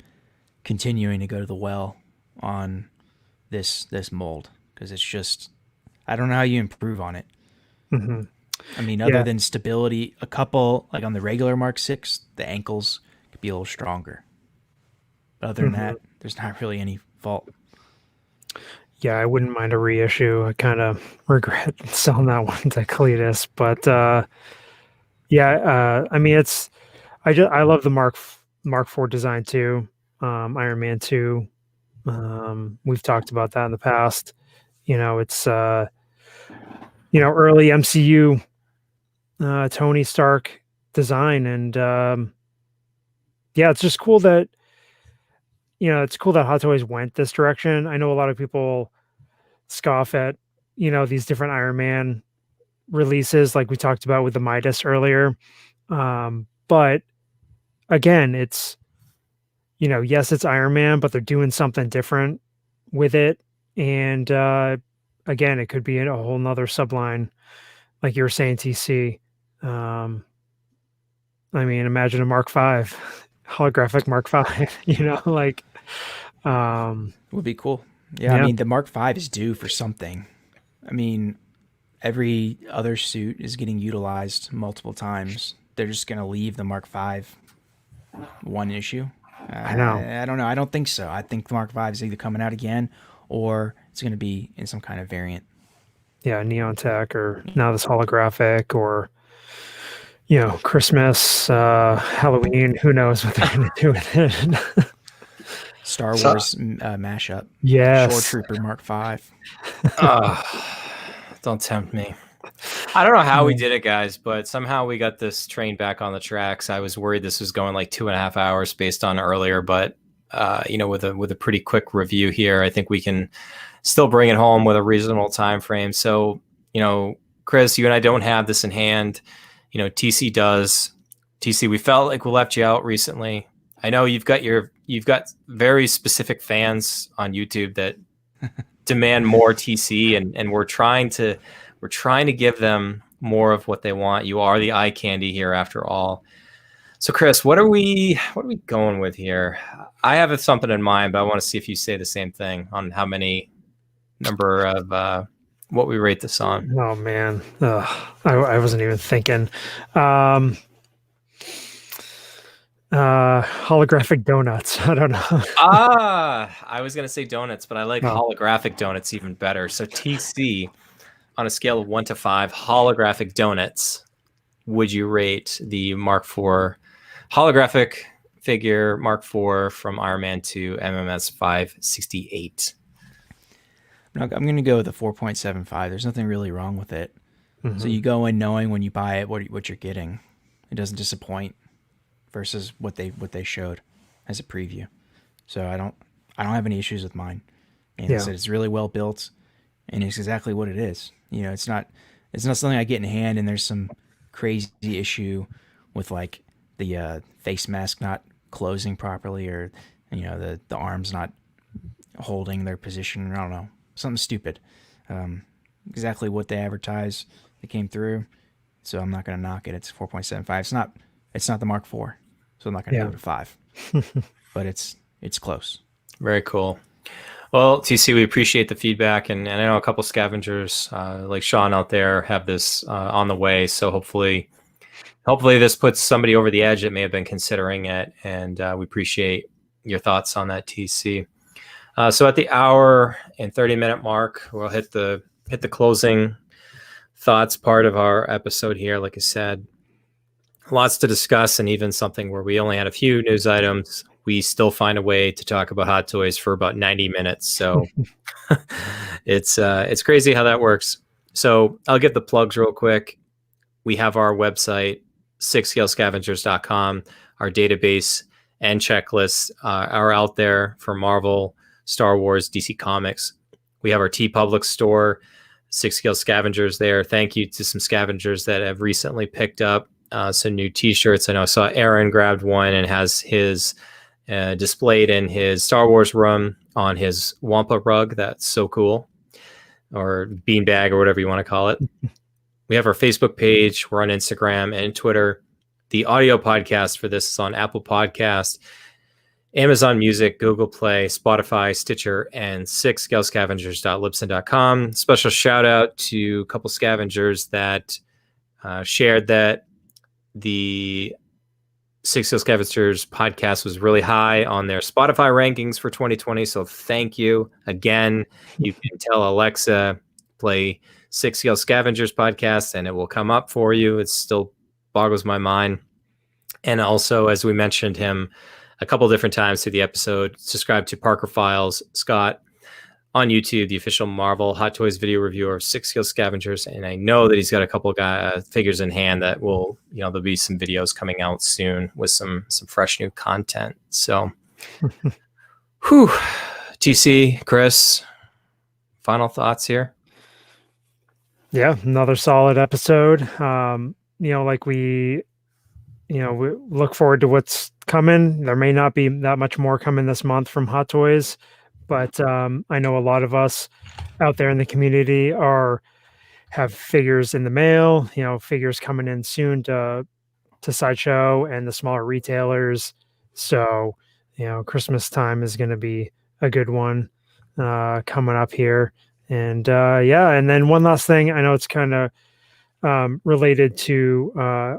continuing to go to the well on this mold, because it's just, I don't know how you improve on it. I mean, other than stability, a couple, like on the regular Mark VI, the ankles could be a little stronger. But other than that, there's not really any fault. Yeah, I wouldn't mind a reissue. I kind of regret selling that one to Cletus, but I mean, I love the Mark IV design too. Iron Man 2. We've talked about that in the past. It's early MCU Tony Stark design, and it's just cool that Hot Toys went this direction. I know a lot of people scoff at these different Iron Man releases, like we talked about with the Midas earlier, but again, it's yes, it's Iron Man, but they're doing something different with it, and again, it could be a whole nother subline, like you were saying, TC. I mean, imagine a Mark V, holographic Mark V. Would be cool. Yeah, I mean, the Mark V is due for something. I mean, every other suit is getting utilized multiple times. They're just going to leave the Mark V one issue. I know. I don't know. I don't think so. I think the Mark V is either coming out again, or it's going to be in some kind of variant. Yeah, Neon Tech, or now this holographic, or Christmas, Halloween. Who knows what they're going to do with it? Star Wars mashup. Yes. Shore Trooper Mark V. Don't tempt me. I don't know how we did it, guys, but somehow we got this train back on the tracks. I was worried this was going like 2.5 hours based on earlier, but with a pretty quick review here, I think we can still bring it home with a reasonable time frame. So, Chris, you and I don't have this in hand. TC does. TC, we felt like we left you out recently. I know you've got very specific fans on YouTube that demand more TC, and we're trying to give them more of what they want. You are the eye candy here, after all. So, Chris, what are we going with here? I have something in mind, but I want to see if you say the same thing on how many number of what we rate this on. Oh man, I wasn't even thinking. Holographic donuts. I don't know. I was gonna say donuts, but I like holographic donuts even better. So TC, on a scale of 1 to 5, holographic donuts, would you rate the Mark IV holographic figure Mark IV from Iron Man 2 MMS 568? I'm going to go with a 4.75. There's nothing really wrong with it. So you go in knowing when you buy it what you're getting. It doesn't disappoint versus what they showed as a preview. So I don't have any issues with mine. And I said it's really well built, and it's exactly what it is. It's not something I get in hand and there's some crazy issue with like the face mask not closing properly, or the arms not holding their position. I don't know, something stupid. Exactly what they advertise that came through. So I'm not going to knock it. It's 4.75. It's not the Mark IV. So I'm not going to give it a 5. But it's close. Very cool. Well, TC, we appreciate the feedback, and I know a couple scavengers like Sean out there have this on the way. So hopefully this puts somebody over the edge that may have been considering it, and we appreciate your thoughts on that, TC. So at the hour and 30-minute mark, we'll hit the closing thoughts part of our episode here. Like I said, lots to discuss, and even something where we only had a few news items, we still find a way to talk about hot toys for about 90 minutes. So it's crazy how that works. So I'll get the plugs real quick. We have our website, 6scalescavengers.com. Our database and checklists are out there for Marvel, Star Wars, DC Comics. We have our TeePublic store, 6 Scale Scavengers there. Thank you to some scavengers that have recently picked up some new t-shirts. I saw Aaron grabbed one and has his displayed in his Star Wars room on his Wampa rug. That's so cool. Or beanbag or whatever you want to call it. We have our Facebook page. We're on Instagram and Twitter. The audio podcast for this is on Apple Podcast, Amazon Music, Google Play, Spotify, Stitcher, and 6scalescavengers.libsyn.com. Special shout out to a couple scavengers that shared that the 6 Scale Scavengers podcast was really high on their Spotify rankings for 2020. So thank you again. You can tell Alexa, play 6 Scale Scavengers podcast, and it will come up for you. It still boggles my mind. And also, as we mentioned him a couple different times through the episode, subscribe to Parker Files, Scott, on YouTube, the official Marvel Hot Toys video reviewer of 6 Scale Scavengers. And I know that he's got a couple figures in hand that will, there'll be some videos coming out soon with some fresh new content. So, whew. TC, Chris, final thoughts here? Yeah, another solid episode. We look forward to what's coming. There may not be that much more coming this month from Hot Toys, but I know a lot of us out there in the community have figures in the mail, figures coming in soon to Sideshow and the smaller retailers. So, Christmas time is going to be a good one coming up here. And and then one last thing, I know it's kind of related to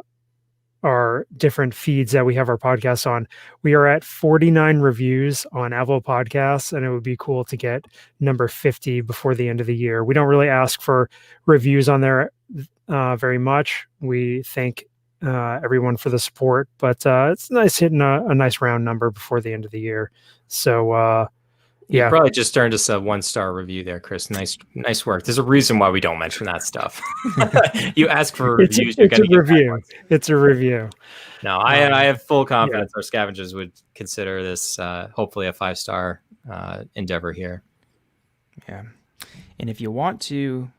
our different feeds that we have our podcasts on. We are at 49 reviews on Apple Podcasts, and it would be cool to get number 50 before the end of the year. We don't really ask for reviews on there very much. We thank everyone for the support, but it's nice hitting a nice round number before the end of the year. So you probably just earned us a 1-star review there, Chris. Nice work. There's a reason why we don't mention that stuff. You ask for reviews. It's a review. It's a review. No, I have full confidence our scavengers would consider this hopefully a 5-star endeavor here. Yeah. And if you want to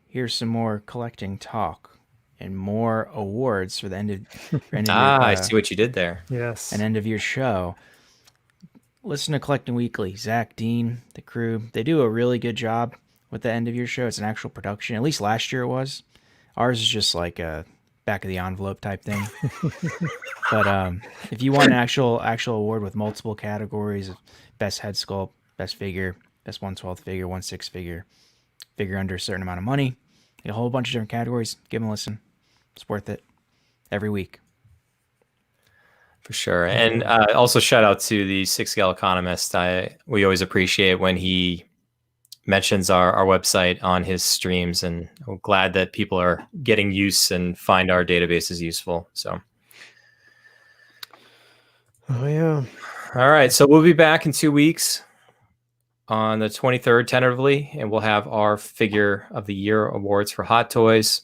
hear some more collecting talk and more awards for the end of I see what you did there. Yes. An end of year show. Listen to Collecting Weekly. Zach, Dean, the crew, they do a really good job with the end of year show. It's an actual production. At least last year it was. Ours is just like a back of the envelope type thing. But if you want an actual award with multiple categories of best head sculpt, best figure, best 1/12 figure, 1/6 figure under a certain amount of money, a whole bunch of different categories, give them a listen. It's worth it every week. For sure. And also shout out to the 6 Scale Economist. We always appreciate when he mentions our website on his streams, and I'm glad that people are getting use and find our databases useful. So. Oh, yeah. All right. So we'll be back in 2 weeks on the 23rd, tentatively, and we'll have our Figure of the Year awards for Hot Toys.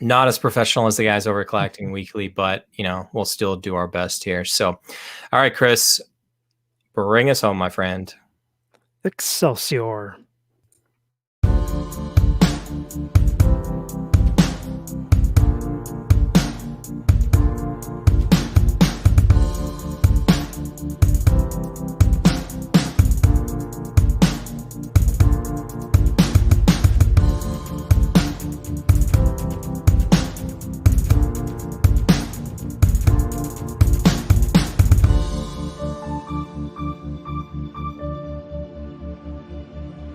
Not as professional as the guys over at Collecting Weekly, but, we'll still do our best here. So, all right, Chris, bring us home, my friend. Excelsior.